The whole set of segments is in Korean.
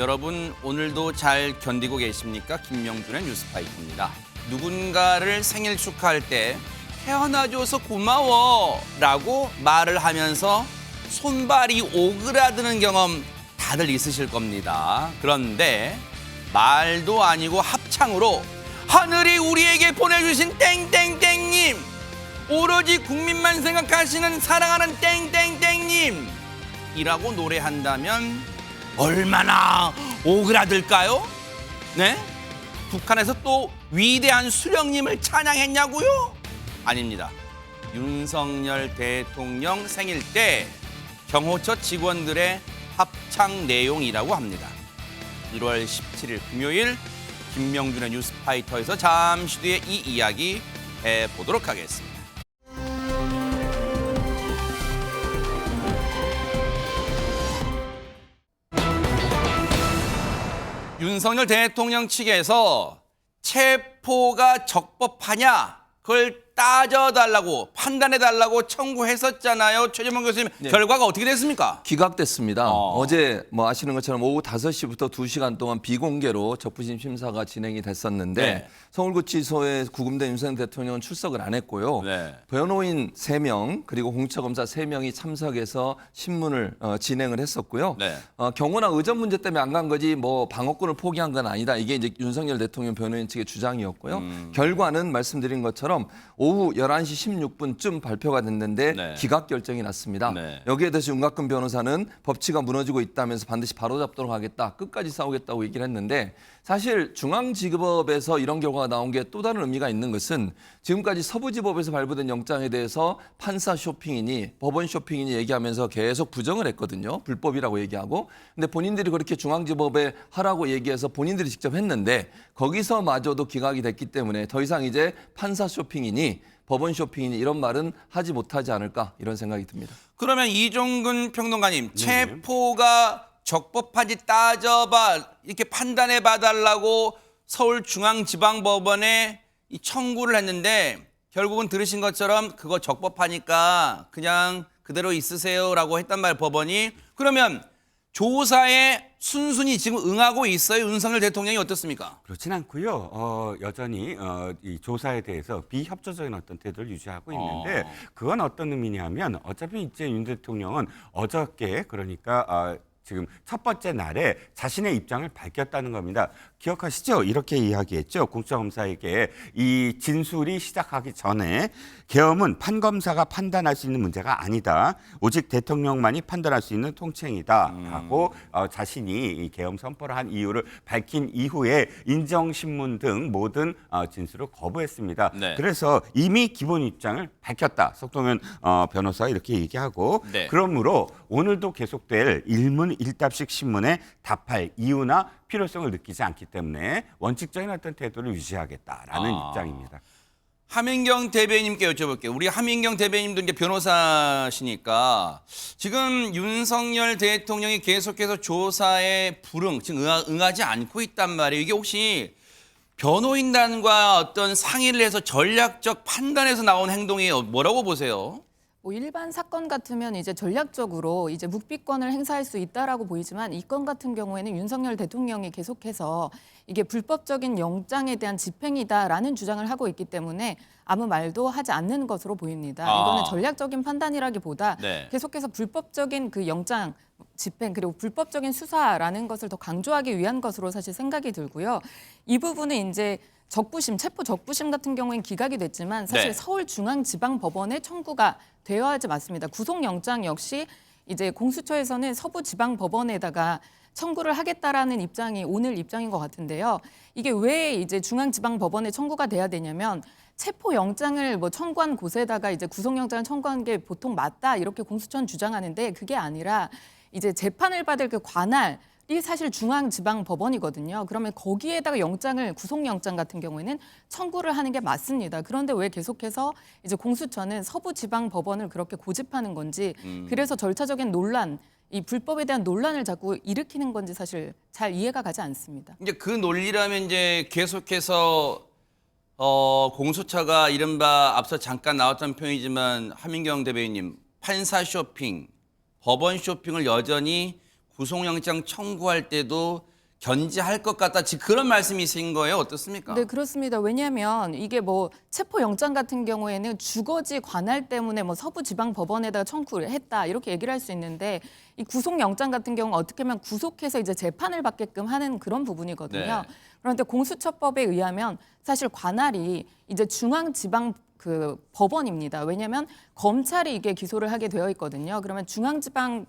여러분 오늘도 잘 견디고 계십니까? 김명준의 뉴스파이터입니다. 누군가를 생일 축하할 때 태어나줘서 고마워 라고 말을 하면서 손발이 오그라드는 경험 다들 있으실 겁니다. 그런데 말도 아니고 합창으로 하늘이 우리에게 보내주신 땡땡땡님, 오로지 국민만 생각하시는 사랑하는 땡땡땡님 이라고 노래한다면 얼마나 오그라들까요? 네? 북한에서 또 위대한 수령님을 찬양했냐고요? 아닙니다. 윤석열 대통령 생일 때 경호처 직원들의 합창 내용이라고 합니다. 1월 17일 금요일 김명준의 뉴스파이터에서 잠시 뒤에 이 이야기 해보도록 하겠습니다. 윤석열 대통령 측에서 체포가 적법하냐 그걸 따져달라고 판단해달라고 청구했었잖아요. 최재명 교수님, 네. 결과가 어떻게 됐습니까? 기각됐습니다. 어제 아시는 것처럼 오후 5시부터 2시간 동안 비공개로 적부심 심사가 진행이 됐었는데 네. 서울구치소에 구금된 윤석열 대통령은 출석을 안 했고요. 네. 변호인 3명 그리고 공처검사 3명이 참석해서 신문을 진행을 했었고요. 네. 경호나 의전 문제 때문에 안 간 거지 방어권을 포기한 건 아니다. 이게 이제 윤석열 대통령 변호인 측의 주장이었고요. 결과는 말씀드린 것처럼 오후 11시 16분쯤 발표가 됐는데 네. 기각 결정이 났습니다. 네. 여기에 대해서 윤곽근 변호사는 법치가 무너지고 있다면서 반드시 바로잡도록 하겠다. 끝까지 싸우겠다고 얘기를 했는데 사실 중앙지법에서 이런 결과가 나온 게 또 다른 의미가 있는 것은 지금까지 서부지법에서 발부된 영장에 대해서 판사 쇼핑이니 법원 쇼핑이니 얘기하면서 계속 부정을 했거든요. 불법이라고 얘기하고. 근데 본인들이 그렇게 중앙지법에 하라고 얘기해서 본인들이 직접 했는데 거기서마저도 기각이 됐기 때문에 더 이상 이제 판사 쇼핑이니 법원 쇼핑이니 이런 말은 하지 못하지 않을까 이런 생각이 듭니다. 그러면 이종근 평론가님, 체포가 적법한지 따져봐 이렇게 판단해 봐달라고 서울중앙지방법원에 이 청구를 했는데 결국은 들으신 것처럼 그거 적법하니까 그냥 그대로 있으세요라고 했단 말이에요, 법원이. 그러면 조사에 순순히 지금 응하고 있어요. 윤석열 대통령이 어떻습니까? 그렇진 않고요. 여전히 이 조사에 대해서 비협조적인 어떤 태도를 유지하고 있는데 그건 어떤 의미냐면 어차피 이제 윤 대통령은 어저께 그러니까 지금 첫 번째 날에 자신의 입장을 밝혔다는 겁니다. 기억하시죠? 이렇게 이야기했죠. 공수처검사에게 이 진술이 시작하기 전에 계엄은 판검사가 판단할 수 있는 문제가 아니다. 오직 대통령만이 판단할 수 있는 통칭이다. 하고 자신이 이 계엄 선포를 한 이유를 밝힌 이후에 인정신문 등 모든 진술을 거부했습니다. 네. 그래서 이미 기본 입장을 밝혔다. 석동현 변호사가 이렇게 얘기하고 네. 그러므로 오늘도 계속될 일문일답식 신문에 답할 이유나 필요성을 느끼지 않기 때문에 원칙적인 어떤 태도를 유지하겠다라는 입장입니다. 하민경 대변인님께 여쭤볼게요. 우리 하민경 대변인도 이제 변호사시니까 지금 윤석열 대통령이 계속해서 조사에 지금 응하지 않고 있단 말이에요. 이게 혹시 변호인단과 어떤 상의를 해서 전략적 판단에서 나온 행동이에요. 뭐라고 보세요? 일반 사건 같으면 이제 전략적으로 이제 묵비권을 행사할 수 있다라고 보이지만 이 건 같은 경우에는 윤석열 대통령이 계속해서 이게 불법적인 영장에 대한 집행이다라는 주장을 하고 있기 때문에 아무 말도 하지 않는 것으로 보입니다. 이거는 전략적인 판단이라기보다 네. 계속해서 불법적인 그 영장 집행 그리고 불법적인 수사라는 것을 더 강조하기 위한 것으로 사실 생각이 들고요. 이 부분은 이제 적부심, 체포 적부심 같은 경우엔 기각이 됐지만 사실 네. 서울중앙지방법원에 청구가 되어야지 맞습니다. 구속영장 역시 이제 공수처에서는 서부지방법원에다가 청구를 하겠다라는 입장이 오늘 입장인 것 같은데요. 이게 왜 이제 중앙지방법원에 청구가 돼야 되냐면 체포영장을 청구한 곳에다가 이제 구속영장을 청구한 게 보통 맞다 이렇게 공수처는 주장하는데 그게 아니라 이제 재판을 받을 그 관할 이 사실 중앙지방법원이거든요. 그러면 거기에다가 구속영장 같은 경우에는 청구를 하는 게 맞습니다. 그런데 왜 계속해서 이제 공수처는 서부지방법원을 그렇게 고집하는 건지 그래서 절차적인 논란, 이 불법에 대한 논란을 자꾸 일으키는 건지 사실 잘 이해가 가지 않습니다. 이제 그 논리라면 이제 계속해서 공수처가 이른바 앞서 잠깐 나왔던 표현이지만 하민경 대변인님 판사 쇼핑, 법원 쇼핑을 여전히 구속영장 청구할 때도 견제할 것 같다. 지금 그런 말씀이신 거예요? 어떻습니까? 네, 그렇습니다. 왜냐하면 이게 뭐 체포영장 같은 경우에는 주거지 관할 때문에 뭐 서부지방법원에다가 청구를 했다 이렇게 얘기를 할 수 있는데 이 구속영장 같은 경우는 어떻게 보면 구속해서 이제 재판을 받게끔 하는 그런 부분이거든요. 네. 그런데 공수처법에 의하면 사실 관할이 이제 중앙지방 그 법원입니다. 왜냐하면 검찰이 이게 기소를 하게 되어 있거든요. 그러면 중앙지방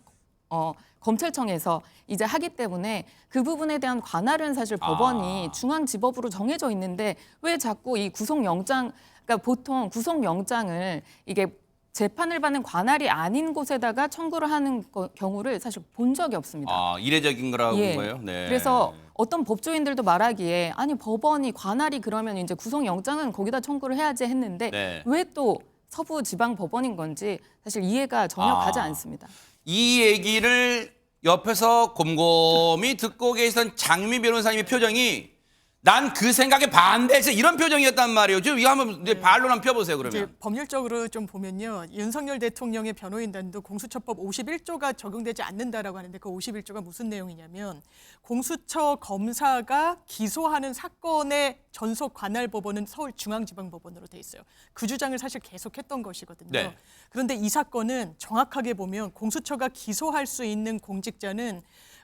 검찰청에서 이제 하기 때문에 그 부분에 대한 관할은 사실 법원이 중앙지법으로 정해져 있는데 왜 자꾸 이 구속영장, 그러니까 보통 구속영장을 이게 재판을 받는 관할이 아닌 곳에다가 청구를 하는 경우를 사실 본 적이 없습니다. 이례적인 거라고 본 거예요? 네. 그래서 어떤 법조인들도 말하기에 아니 법원이 관할이 그러면 이제 구속영장은 거기다 청구를 해야지 했는데 네. 왜 또 서부지방법원인 건지 사실 이해가 전혀 가지 않습니다. 이 얘기를 옆에서 곰곰이 듣고 계시던 장미 변호사님의 표정이 난 그 생각에 반대해서 이런 표정이었단 말이에요. 지금 이거 한번 이제 반론 한번 펴보세요, 이제 그러면. 법률적으로 좀 보면요. 윤석열 대통령의 변호인단도 공수처법 51조가 적용되지 않는다라고 하는데 그 51조가 무슨 내용이냐면 공수처 검사가 기소하는 사건의 전속 관할 법원은 서울중앙지방법원으로 돼 있어요. 그 주장을 사실 계속했던 것이거든요. 네. 그런데 이 사건은 정확하게 보면 공수처가 기소할 수 있는 공직자는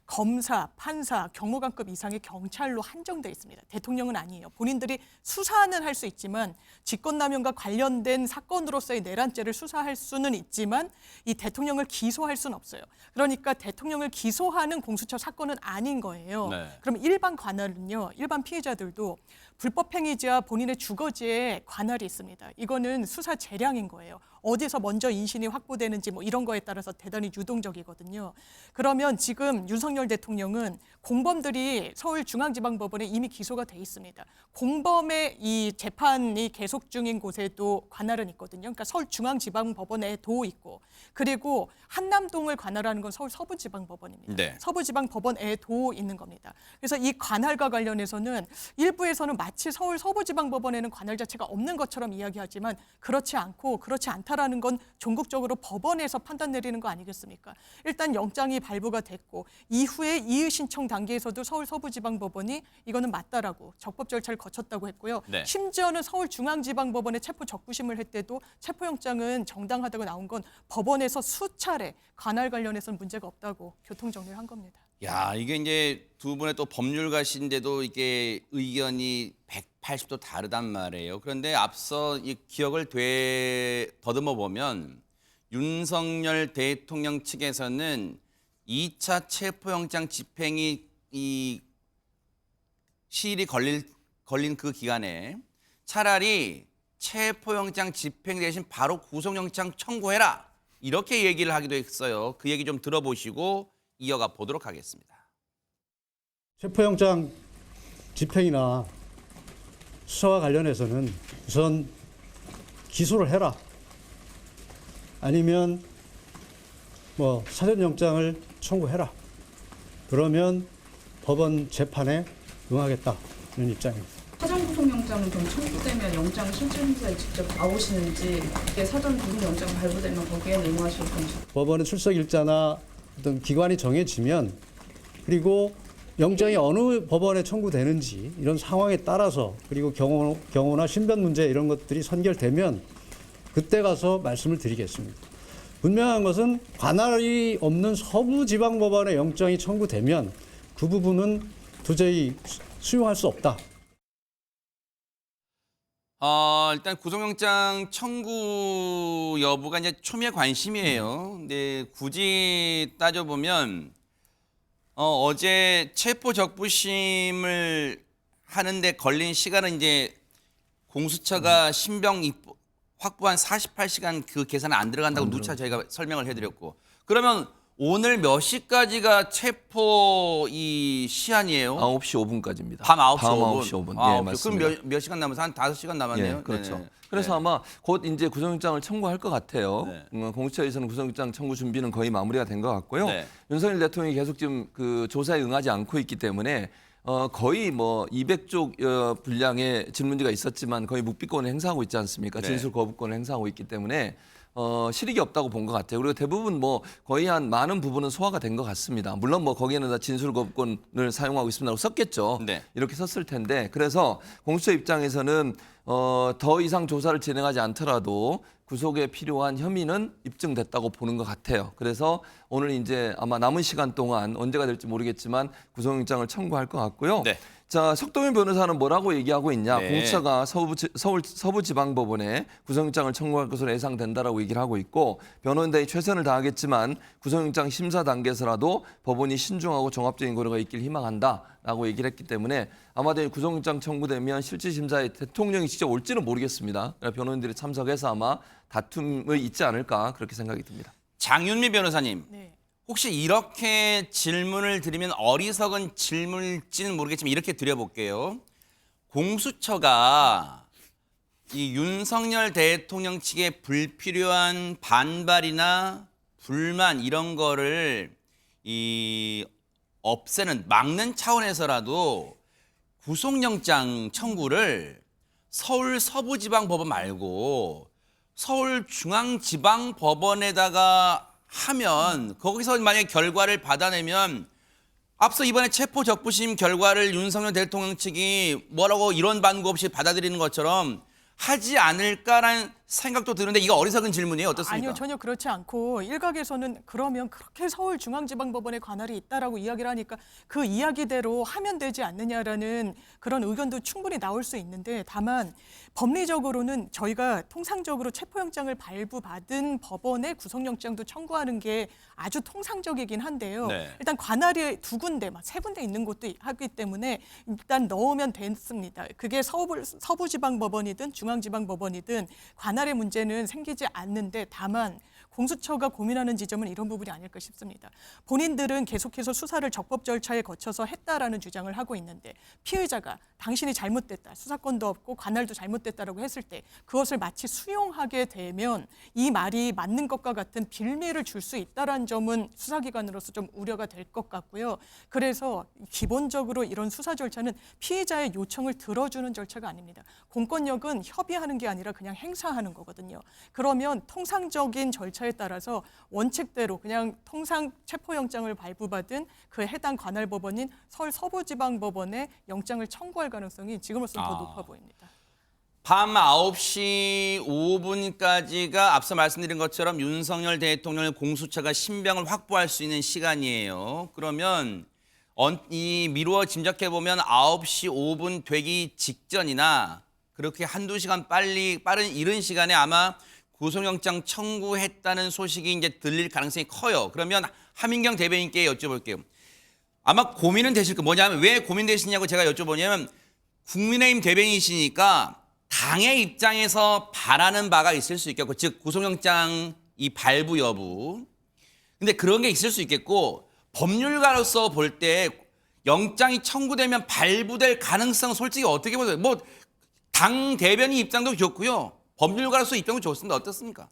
검사, 판사, 경무관급 이상의 경찰로 한정돼 있습니다. 대통령은 아니에요. 본인들이 수사는 할 수 있지만 직권남용과 관련된 사건으로서의 내란죄를 수사할 수는 있지만 이 대통령을 기소할 수는 없어요. 그러니까 대통령을 기소하는 공수처 사건은 아닌 거예요. 네. 그럼 일반 관할은요. 일반 피해자들도 불법행위자 본인의 주거지에 관할이 있습니다. 이거는 수사 재량인 거예요. 어디서 먼저 인신이 확보되는지 뭐 이런 거에 따라서 대단히 유동적이거든요. 그러면 지금 윤석열 대통령은 공범들이 서울중앙지방법원에 이미 기소가 돼 있습니다. 공범의 이 재판이 계속 중인 곳에도 관할은 있거든요. 그러니까 서울중앙지방법원에도 있고 그리고 한남동을 관할하는 건 서울 서부지방법원입니다. 네. 서부지방법원에도 있는 겁니다. 그래서 이 관할과 관련해서는 일부에서는 마치 서울 서부지방법원에는 관할 자체가 없는 것처럼 이야기하지만 그렇지 않고 그렇지 않다라는 건 종국적으로 법원에서 판단 내리는 거 아니겠습니까? 일단 영장이 발부가 됐고 이후에 이의 신청 단계에서도 서울 서부지방법원이 이거는 맞다라고 적법 절차를 거쳤다고 했고요. 네. 심지어는 서울중앙지방법원에 체포 적부심을 할 때도 체포영장은 정당하다고 나온 건 법원에서 수차례 관할 관련해서는 문제가 없다고 교통정리를 한 겁니다. 야, 이게 이제 두 분의 또 법률가신데도 이게 의견이 180도 다르단 말이에요. 그런데 앞서 이 기억을 더듬어 보면 윤석열 대통령 측에서는 2차 체포영장 집행이 이 시일이 걸린 그 기간에 차라리 체포영장 집행 대신 바로 구속영장 청구해라. 이렇게 얘기를 하기도 했어요. 그 얘기 좀 들어보시고 이어가 보도록 하겠습니다. 체포영장 집행이나 수사와 관련해서는 우선 기소를 해라. 아니면 뭐 사전영장을 청구해라. 그러면 법원 재판에 응하겠다. 이런 입장입니다. 사전 구속영장은 그럼 청구되면 영장 실질심사에 직접 나오시는지 이게 사전 구속영장 발부되면 거기에 응하실 건지. 법원의 출석일자나 어떤 기관이 정해지면 그리고 영장이 어느 법원에 청구되는지 이런 상황에 따라서 그리고 경호나 신변 문제 이런 것들이 선결되면 그때 가서 말씀을 드리겠습니다. 분명한 것은 관할이 없는 서부지방법원에 영장이 청구되면 그 부분은 도저히 수용할 수 없다. 일단 구속영장 청구 여부가 이제 초미의 관심이에요. 근데 굳이 따져보면 어제 체포 적부심을 하는데 걸린 시간은 이제 공수처가 신병 확보한 48시간 그 계산은 안 들어간다고 누차 저희가 설명을 해드렸고 그러면 오늘 몇 시까지가 체포 이 시한이에요? 9시 5분까지입니다. 밤 9시 밤 5분. 9시 5분. 아, 예, 맞습니다. 그럼 몇 시간 남아서 한 5시간 남았네요. 예, 그렇죠. 네네. 그래서 네. 아마 곧 이제 구속영장을 청구할 것 같아요. 네. 공수처에서는 구속영장 청구 준비는 거의 마무리가 된 것 같고요. 네. 윤석열 대통령이 계속 지금 그 조사에 응하지 않고 있기 때문에 거의 뭐 200쪽 분량의 질문지가 있었지만 거의 묵비권을 행사하고 있지 않습니까? 네. 진술 거부권을 행사하고 있기 때문에 실익이 없다고 본 것 같아요. 그리고 대부분 뭐 거의 한 많은 부분은 소화가 된 것 같습니다. 물론 뭐 거기에는 다 진술거부권을 사용하고 있습니다라고 썼겠죠. 네. 이렇게 썼을 텐데 그래서 공수처 입장에서는 더 이상 조사를 진행하지 않더라도 구속에 필요한 혐의는 입증됐다고 보는 것 같아요. 그래서 오늘 이제 아마 남은 시간 동안 언제가 될지 모르겠지만 구속영장을 청구할 것 같고요. 네. 자, 석동현 변호사는 뭐라고 얘기하고 있냐? 네. 공수처가 서울 서부지방법원에 구속영장을 청구할 것으로 예상된다라고 얘기를 하고 있고 변호인단이 최선을 다하겠지만 구속영장 심사 단계에서라도 법원이 신중하고 종합적인 고려가 있길 희망한다라고 얘기를 했기 때문에 아마도 구속영장 청구되면 실질 심사에 대통령이 직접 올지는 모르겠습니다. 그러니까 변호인들이 참석해서 아마 다툼이 있지 않을까 그렇게 생각이 듭니다. 장윤미 변호사님. 네. 혹시 이렇게 질문을 드리면 어리석은 질문일지는 모르겠지만 이렇게 드려볼게요. 공수처가 이 윤석열 대통령 측의 불필요한 반발이나 불만 이런 거를 없애는 막는 차원에서라도 구속영장 청구를 서울 서부지방법원 말고 서울중앙지방법원에다가 하면 거기서 만약에 결과를 받아내면 앞서 이번에 체포적부심 결과를 윤석열 대통령 측이 뭐라고 이런 반구 없이 받아들이는 것처럼 하지 않을까라는 생각도 드는데 이거 어리석은 질문이에요. 어떻습니까? 아니요, 전혀 그렇지 않고 일각에서는 그러면 그렇게 서울중앙지방법원에 관할이 있다라고 이야기를 하니까 그 이야기대로 하면 되지 않느냐라는 그런 의견도 충분히 나올 수 있는데 다만 법리적으로는 저희가 통상적으로 체포영장을 발부받은 법원에 구속영장도 청구하는 게 아주 통상적이긴 한데요. 네. 일단 관할이 두 군데, 세 군데 있는 곳도 하기 때문에 일단 넣으면 됐습니다. 그게 서부지방법원이든 중앙지방법원이든 관할의 문제는 생기지 않는데 다만 공수처가 고민하는 지점은 이런 부분이 아닐까 싶습니다. 본인들은 계속해서 수사를 적법 절차에 거쳐서 했다라는 주장을 하고 있는데 피의자가 당신이 잘못됐다, 수사권도 없고 관할도 잘못됐다라고 했을 때 그것을 마치 수용하게 되면 이 말이 맞는 것과 같은 빌미를 줄 수 있다라는 점은 수사기관으로서 좀 우려가 될 것 같고요. 그래서 기본적으로 이런 수사 절차는 피의자의 요청을 들어주는 절차가 아닙니다. 공권력은 협의하는 게 아니라 그냥 행사하는 거거든요. 그러면 통상적인 절차에 따라서 원칙대로 그냥 통상 체포영장을 발부받은 그 해당 관할법원인 서울 서부지방법원에 영장을 청구할 가능성이 지금으로서는 더 높아 보입니다. 밤 9시 5분까지가 앞서 말씀드린 것처럼 윤석열 대통령의 공수처가 신병을 확보할 수 있는 시간이에요. 그러면 이 미루어 짐작해보면 9시 5분 되기 직전이나 그렇게 한두 시간 빠른 이른 시간에 아마 구속영장 청구했다는 소식이 이제 들릴 가능성이 커요. 그러면 하민경 대변인께 여쭤볼게요. 아마 고민은 되실 거예요. 뭐냐면 왜 고민되시냐고 제가 여쭤보냐면 국민의힘 대변인이시니까 당의 입장에서 바라는 바가 있을 수 있겠고 즉 구속영장 이 발부 여부. 근데 그런 게 있을 수 있겠고 법률가로서 볼 때 영장이 청구되면 발부될 가능성 솔직히 어떻게 보세요? 뭐 당 대변인 입장도 좋고요. 법률가로서 입장도 좋습니다. 어떻습니까?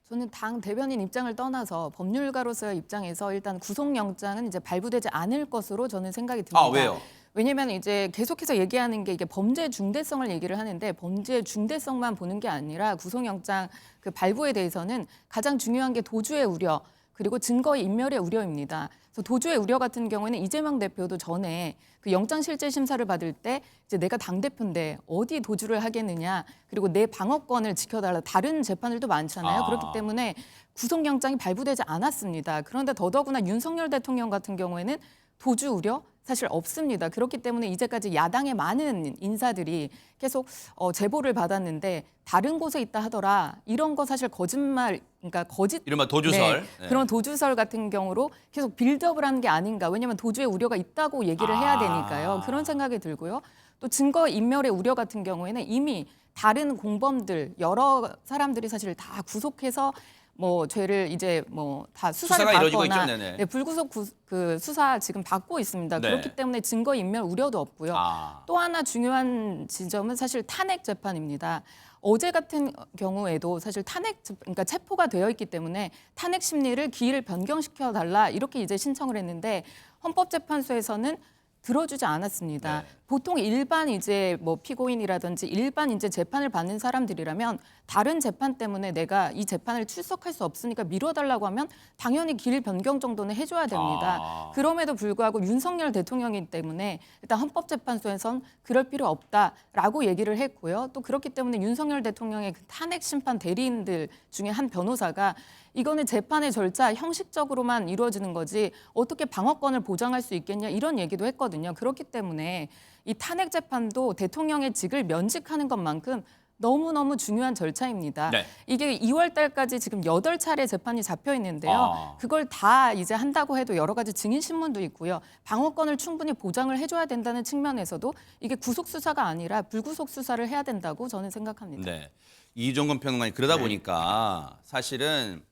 저는 당 대변인 입장을 떠나서 법률가로서의 입장에서 일단 구속영장은 이제 발부되지 않을 것으로 저는 생각이 듭니다. 아, 왜요? 왜냐하면 이제 계속해서 얘기하는 게 이게 범죄 중대성을 얘기를 하는데 범죄 중대성만 보는 게 아니라 구속영장 그 발부에 대해서는 가장 중요한 게 도주의 우려 그리고 증거의 인멸의 우려입니다. 그래서 도주의 우려 같은 경우에는 이재명 대표도 전에 그 영장 실질 심사를 받을 때 이제 내가 당 대표인데 어디 도주를 하겠느냐 그리고 내 방어권을 지켜달라 다른 재판들도 많잖아요. 그렇기 때문에 구속영장이 발부되지 않았습니다. 그런데 더더구나 윤석열 대통령 같은 경우에는 도주 우려 사실 없습니다. 그렇기 때문에 이제까지 야당의 많은 인사들이 계속 제보를 받았는데 다른 곳에 있다 하더라. 이런 거 사실 거짓말, 그러니까 거짓 이른바 도주설. 네, 그런 도주설 같은 경우로 계속 빌드업을 하는 게 아닌가. 왜냐하면 도주의 우려가 있다고 얘기를 해야 되니까요. 그런 생각이 들고요. 또 증거 인멸의 우려 같은 경우에는 이미 다른 공범들 여러 사람들이 사실 다 구속해서 뭐 죄를 이제 뭐 다 수사를 수사가 이루어지고 받거나 있죠. 네네. 네, 불구속 그 수사 지금 받고 있습니다. 네. 그렇기 때문에 증거 인멸 우려도 없고요. 아. 또 하나 중요한 지점은 사실 탄핵 재판입니다. 어제 같은 경우에도 사실 그러니까 체포가 되어 있기 때문에 탄핵 심리를 기일을 변경시켜 달라 이렇게 이제 신청을 했는데 헌법재판소에서는 들어주지 않았습니다. 네. 보통 일반 이제 뭐 피고인이라든지 일반 이제 재판을 받는 사람들이라면 다른 재판 때문에 내가 이 재판을 출석할 수 없으니까 미뤄달라고 하면 당연히 길 변경 정도는 해줘야 됩니다. 그럼에도 불구하고 윤석열 대통령이기 때문에 일단 헌법재판소에선 그럴 필요 없다라고 얘기를 했고요. 또 그렇기 때문에 윤석열 대통령의 그 탄핵 심판 대리인들 중에 한 변호사가 이거는 재판의 절차 형식적으로만 이루어지는 거지 어떻게 방어권을 보장할 수 있겠냐 이런 얘기도 했거든요. 그렇기 때문에 이 탄핵 재판도 대통령의 직을 면직하는 것만큼 너무너무 중요한 절차입니다. 네. 이게 2월 달까지 지금 8차례 재판이 잡혀 있는데요. 그걸 다 이제 한다고 해도 여러 가지 증인 신문도 있고요. 방어권을 충분히 보장을 해줘야 된다는 측면에서도 이게 구속 수사가 아니라 불구속 수사를 해야 된다고 저는 생각합니다. 네. 이종건 평론가님 그러다 보니까 사실은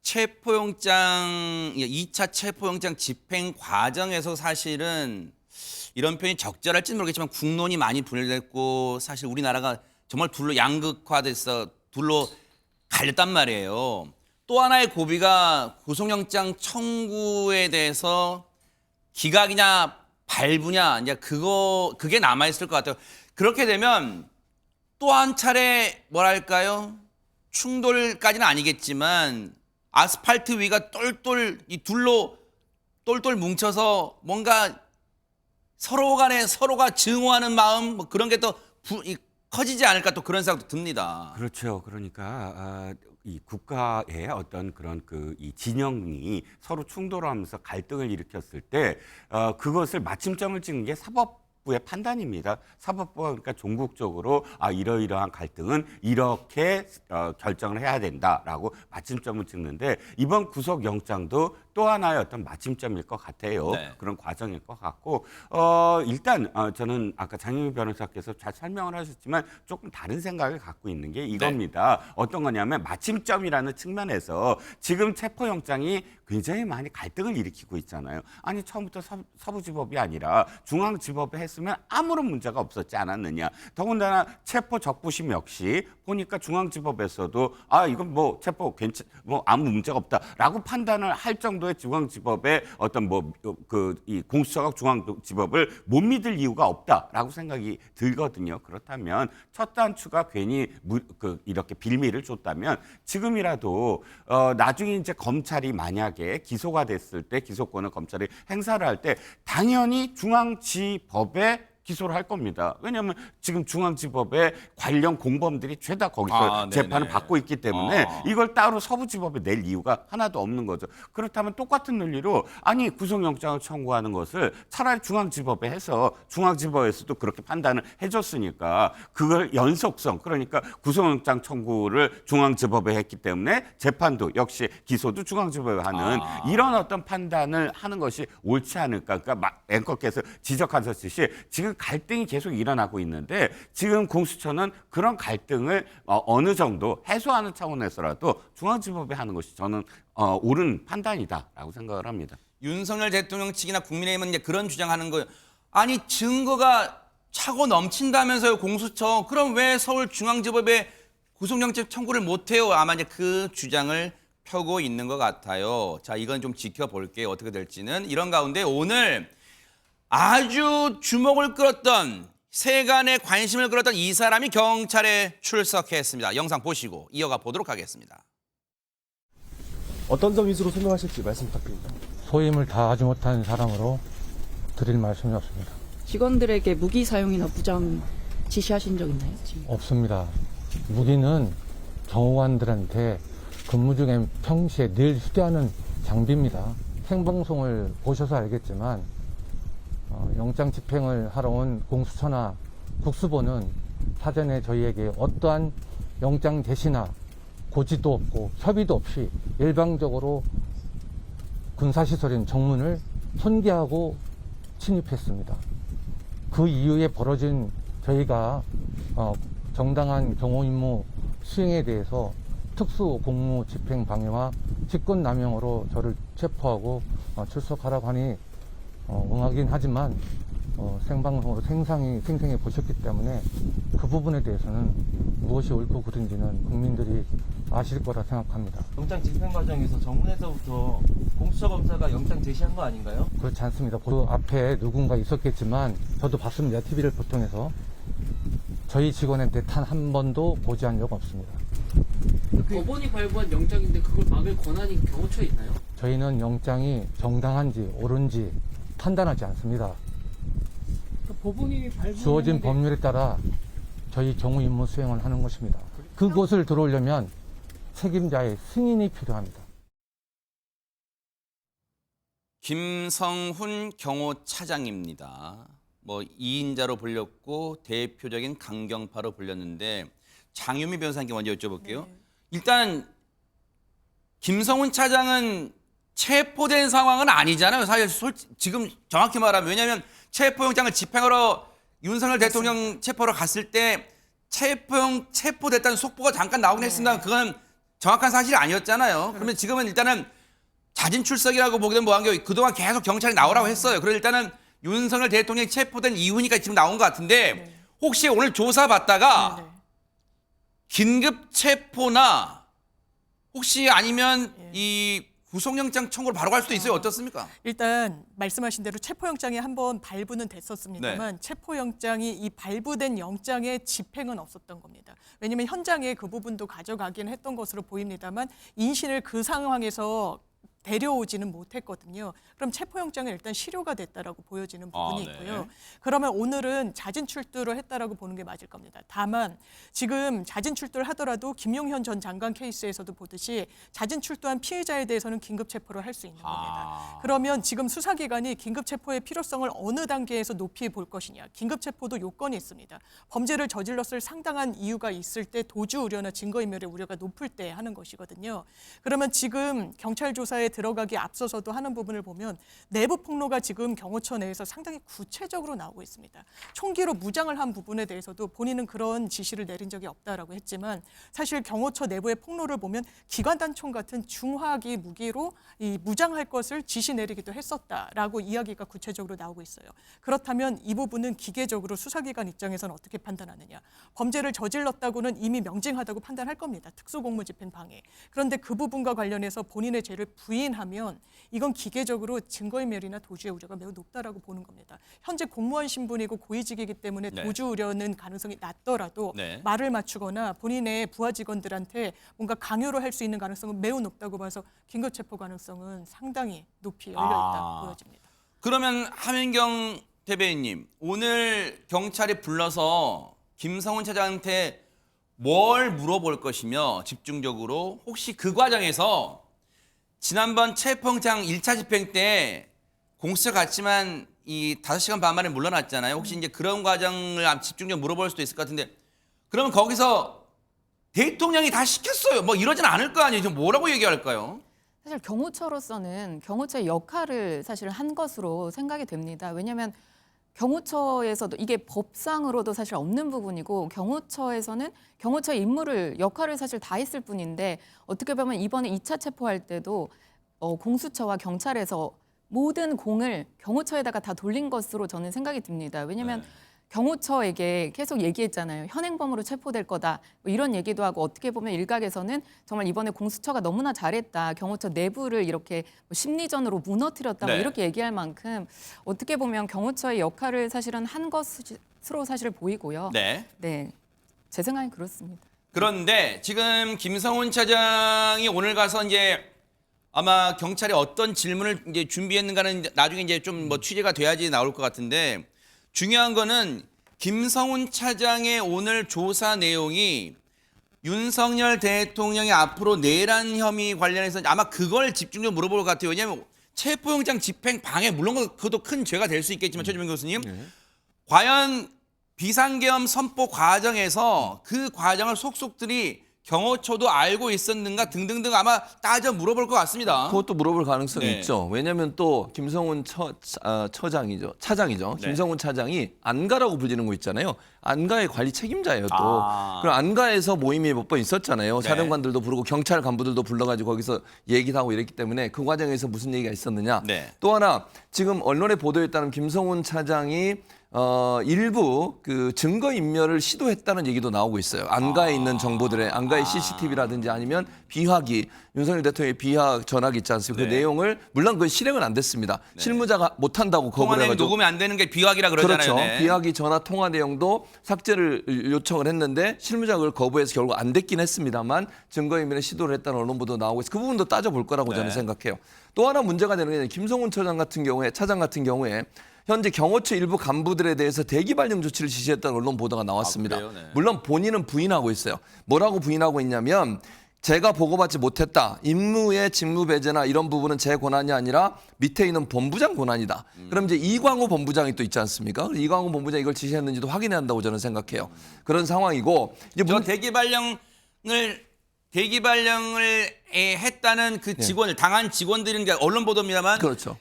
체포영장 2차 체포영장 집행 과정에서 사실은 이런 표현이 적절할지는 모르겠지만 국론이 많이 분열됐고 사실 우리나라가 정말 둘로 양극화돼서 둘로 갈렸단 말이에요. 또 하나의 고비가 구속영장 청구에 대해서 기각이냐 발부냐 이제 그게 남아 있을 것 같아요. 그렇게 되면 또 한 차례 뭐랄까요? 충돌까지는 아니겠지만 아스팔트 위가 똘똘 이 둘로 똘똘 뭉쳐서 뭔가 서로 간에 서로가 증오하는 마음 뭐 그런 게 또 커지지 않을까 또 그런 생각도 듭니다. 그렇죠. 그러니까 이 국가의 어떤 그런 이 진영이 서로 충돌하면서 갈등을 일으켰을 때 그것을 마침점을 찍는 게 사법부의 판단입니다. 사법부가 그러니까 종국적으로 이러이러한 갈등은 이렇게 결정을 해야 된다라고 마침점을 찍는데 이번 구속영장도 또 하나의 어떤 마침점일 것 같아요. 네. 그런 과정일 것 같고 일단 저는 아까 장영희 변호사께서 잘 설명을 하셨지만 조금 다른 생각을 갖고 있는 게 이겁니다. 어떤 거냐면 마침점이라는 측면에서 지금 체포영장이 굉장히 많이 갈등을 일으키고 있잖아요. 아니 처음부터 서부지법이 아니라 중앙지법에 했으면 아무런 문제가 없었지 않았느냐. 더군다나 체포 적부심 역시 보니까 중앙지법에서도 이건 뭐 체포 아무 문제가 없다라고 판단을 할 정도의 중앙지법의 어떤 이 공수처가 중앙지법을 못 믿을 이유가 없다라고 생각이 들거든요. 그렇다면 첫 단추가 괜히 이렇게 빌미를 줬다면 지금이라도 나중에 이제 검찰이 만약에 기소가 됐을 때 기소권을 검찰이 행사를 할 때 당연히 중앙지법에 기소를 할 겁니다. 왜냐하면 지금 중앙지법의 관련 공범들이 죄다 거기서 재판을 받고 있기 때문에 이걸 따로 서부지법에 낼 이유가 하나도 없는 거죠. 그렇다면 똑같은 논리로 구속영장을 청구하는 것을 차라리 중앙지법에 해서 중앙지법에서도 그렇게 판단을 해줬으니까 그걸 연속성 그러니까 구속영장 청구를 중앙지법에 했기 때문에 재판도 역시 기소도 중앙지법에 하는 이런 어떤 판단을 하는 것이 옳지 않을까. 그러니까 앵커께서 지적하셨듯이 지금 갈등이 계속 일어나고 있는데 지금 공수처는 그런 갈등을 어느 정도 해소하는 차원에서라도 중앙지법에 하는 것이 저는 옳은 판단이다라고 생각을 합니다. 윤석열 대통령 측이나 국민의힘은 이제 그런 주장하는 거예요. 아니 증거가 차고 넘친다면서요 공수처. 그럼 왜 서울중앙지법에 구속영장 청구를 못해요? 아마 이제 그 주장을 펴고 있는 것 같아요. 자, 이건 좀 지켜볼게요. 어떻게 될지는. 이런 가운데 오늘 아주 주목을 끌었던 세간의 관심을 끌었던 이 사람이 경찰에 출석했습니다. 영상 보시고 이어가 보도록 하겠습니다. 어떤 점 위주로 설명하실지 말씀 부탁드립니다. 소임을 다하지 못한 사람으로 드릴 말씀이 없습니다. 직원들에게 무기 사용이나 부장 지시하신 적 있나요? 지금? 없습니다. 무기는 경호관들한테 근무 중에 평시에 늘 휴대하는 장비입니다. 생방송을 보셔서 알겠지만 영장 집행을 하러 온 공수처나 국수본은 사전에 저희에게 어떠한 영장 제시나 고지도 없고 협의도 없이 일방적으로 군사시설인 정문을 손괴하고 침입했습니다. 그 이후에 벌어진 저희가 정당한 경호 임무 수행에 대해서 특수 공무 집행 방해와 직권남용으로 저를 체포하고 출석하라고 하니 응하긴 하지만 생방송으로 생생히 보셨기 때문에 그 부분에 대해서는 무엇이 옳고 그른지는 국민들이 아실 거라 생각합니다. 영장 집행 과정에서 정문에서부터 공수처 검사가 영장 제시한 거 아닌가요? 그렇지 않습니다. 그 앞에 누군가 있었겠지만 저도 봤습니다. TV를 통해서. 저희 직원한테 단 한 번도 고지한 적 없습니다. 법원이 발부한 영장인데 그걸 막을 권한이 경호처에 있나요? 저희는 영장이 정당한지 옳은지 판단하지 않습니다. 법원이 발부한 주어진 법률에 따라 저희 경우 임무 수행을 하는 것입니다. 그곳을 들어오려면 책임자의 승인이 필요합니다. 김성훈 경호차장입니다. 뭐 2인자로 불렸고 대표적인 강경파로 불렸는데 장유미 변호사님께 먼저 여쭤볼게요. 일단 김성훈 차장은 체포된 상황은 아니잖아요. 사실 지금 정확히 말하면 왜냐하면 체포영장을 집행하러 윤석열 대통령 체포하러 갔을 때 체포됐다는 속보가 잠깐 나오긴 했습니다. 그건 정확한 사실이 아니었잖아요. 그러면 지금은 일단은 자진 출석이라고 보기는 뭐한 게 그동안 계속 경찰이 나오라고 했어요. 그래서 일단은 윤석열 대통령이 체포된 이후니까 지금 나온 것 같은데 혹시 오늘 조사받다가 긴급 체포나 혹시 아니면 이 구속영장 청구를 바로 갈 수도 있어요. 어떻습니까? 일단 말씀하신 대로 체포영장이 한번 발부는 됐었습니다만 체포영장이 이 발부된 영장의 집행은 없었던 겁니다. 왜냐하면 현장에 그 부분도 가져가긴 했던 것으로 보입니다만 인신을 그 상황에서 데려오지는 못했거든요. 그럼 체포영장은 일단 실효가 됐다라고 보여지는 부분이 있고요. 그러면 오늘은 자진 출두를 했다라고 보는 게 맞을 겁니다. 다만 지금 자진 출두를 하더라도 김용현 전 장관 케이스에서도 보듯이 자진 출두한 피해자에 대해서는 긴급 체포를 할 수 있는 겁니다. 그러면 지금 수사기관이 긴급 체포의 필요성을 어느 단계에서 높이 볼 것이냐. 긴급 체포도 요건이 있습니다. 범죄를 저질렀을 상당한 이유가 있을 때 도주 우려나 증거인멸의 우려가 높을 때 하는 것이거든요. 그러면 지금 경찰 조사에 들어가기 앞서서도 하는 부분을 보면 내부 폭로가 지금 경호처 내에서 상당히 구체적으로 나오고 있습니다. 총기로 무장을 한 부분에 대해서도 본인은 그런 지시를 내린 적이 없다라고 했지만 사실 경호처 내부의 폭로를 보면 기관단총 같은 중화기 무기로 이 무장할 것을 지시 내리기도 했었다라고 이야기가 구체적으로 나오고 있어요. 그렇다면 이 부분은 기계적으로 수사기관 입장에서는 어떻게 판단하느냐. 범죄를 저질렀다고는 이미 명징하다고 판단할 겁니다. 특수공무집행 방해. 그런데 그 부분과 관련해서 본인의 죄를 부인하면 이건 기계적으로 증거인멸이나 도주의 우려가 매우 높다라고 보는 겁니다. 현재 공무원 신분이고 고위직이기 때문에 도주 우려는 가능성이 낮더라도 말을 맞추거나 본인의 부하 직원들한테 뭔가 강요를 할 수 있는 가능성은 매우 높다고 봐서 긴급 체포 가능성은 상당히 높이 열려 있다 보여집니다. 그러면 하민경 대변인님, 오늘 경찰이 불러서 김성훈 차장한테 뭘 물어볼 것이며 집중적으로 혹시 그 과정에서 지난번 체포영장 1차 집행 때 공수처 갔지만 이 5시간 반 만에 물러났잖아요. 혹시 이제 그런 과정을 집중적으로 물어볼 수도 있을 것 같은데 그러면 거기서 대통령이 다 시켰어요. 뭐 이러진 않을 거 아니에요. 지금 뭐라고 얘기할까요? 사실 경호처로서는 경호처의 역할을 사실 한 것으로 생각이 됩니다. 왜냐하면 경호처에서도 이게 법상으로도 사실 없는 부분이고 경호처에서는 경호처의 역할을 사실 다 했을 뿐인데 어떻게 보면 이번에 2차 체포할 때도 공수처와 경찰에서 모든 공을 경호처에다가 다 돌린 것으로 저는 생각이 듭니다. 왜냐하면 경호처에게 계속 얘기했잖아요. 현행범으로 체포될 거다. 뭐 이런 얘기도 하고 어떻게 보면 일각에서는 정말 이번에 공수처가 너무나 잘했다. 경호처 내부를 이렇게 심리전으로 무너뜨렸다. 뭐 이렇게 얘기할 만큼 어떻게 보면 경호처의 역할을 사실은 한 것으로 사실 보이고요. 네, 제 생각엔 그렇습니다. 그런데 지금 김성훈 차장이 오늘 가서 이제 아마 경찰이 어떤 질문을 이제 준비했는가는 나중에 이제 좀 뭐 취재가 돼야지 나올 것 같은데 중요한 거는 김성훈 차장의 오늘 조사 내용이 윤석열 대통령이 앞으로 내란 혐의 관련해서 아마 그걸 집중적으로 물어볼 것 같아요. 왜냐하면 체포영장 집행 방해 물론 그것도 큰 죄가 될 수 있겠지만 최주명 교수님 과연 비상계엄 선포 과정에서 그 과정을 속속들이 경호처도 알고 있었는가 등등등 아마 따져 물어볼 것 같습니다. 그것도 물어볼 가능성이 있죠. 왜냐하면 또 김성훈 차장이죠. 김성훈 차장이 안가라고 불리는 거 있잖아요. 안가의 관리 책임자예요 또. 그럼 안가에서 모임이 몇 번 있었잖아요. 사령관들도 부르고 경찰 간부들도 불러가지고 거기서 얘기도 하고 이랬기 때문에 그 과정에서 무슨 얘기가 있었느냐. 또 하나 지금 언론에 보도에 따르면 김성훈 차장이 일부 그 증거 인멸을 시도했다는 얘기도 나오고 있어요. 안가에 있는 정보들의 안가의 CCTV라든지 아니면 비화기, 윤석열 대통령의 비화 전화기 있지 않습니까? 네. 그 내용을 물론 그 실행은 안 됐습니다. 실무자가 못한다고 통화 거부를 내용 해가지고 녹음이 안 되는 게 비화기라 그러잖아요. 그렇죠. 네. 비화기 전화 통화 내용도 삭제를 요청을 했는데 실무자가 그걸 거부해서 결국 안 됐긴 했습니다만 증거인멸의 시도를 했다는 언론 보도 나오고 있어서 그 부분도 따져볼 거라고 네. 저는 생각해요. 또 하나 문제가 되는 게 김성훈 차장 같은 경우에 현재 경호처 일부 간부들에 대해서 대기 발령 조치를 지시했다는 언론 보도가 나왔습니다. 그래요? 네. 물론 본인은 부인하고 있어요. 뭐라고 부인하고 있냐면 제가 보고받지 못했다. 임무의 직무 배제나 이런 부분은 제 권한이 아니라 밑에 있는 본부장 권한이다. 그럼 이제 이광우 본부장이 또 있지 않습니까? 이광우 본부장이 이걸 지시했는지도 확인해야 한다고 저는 생각해요. 그런 상황이고 이제 저 대기 발령을 했다는 그 직원을 당한 직원들인 게 언론 보도입니다만 그렇죠.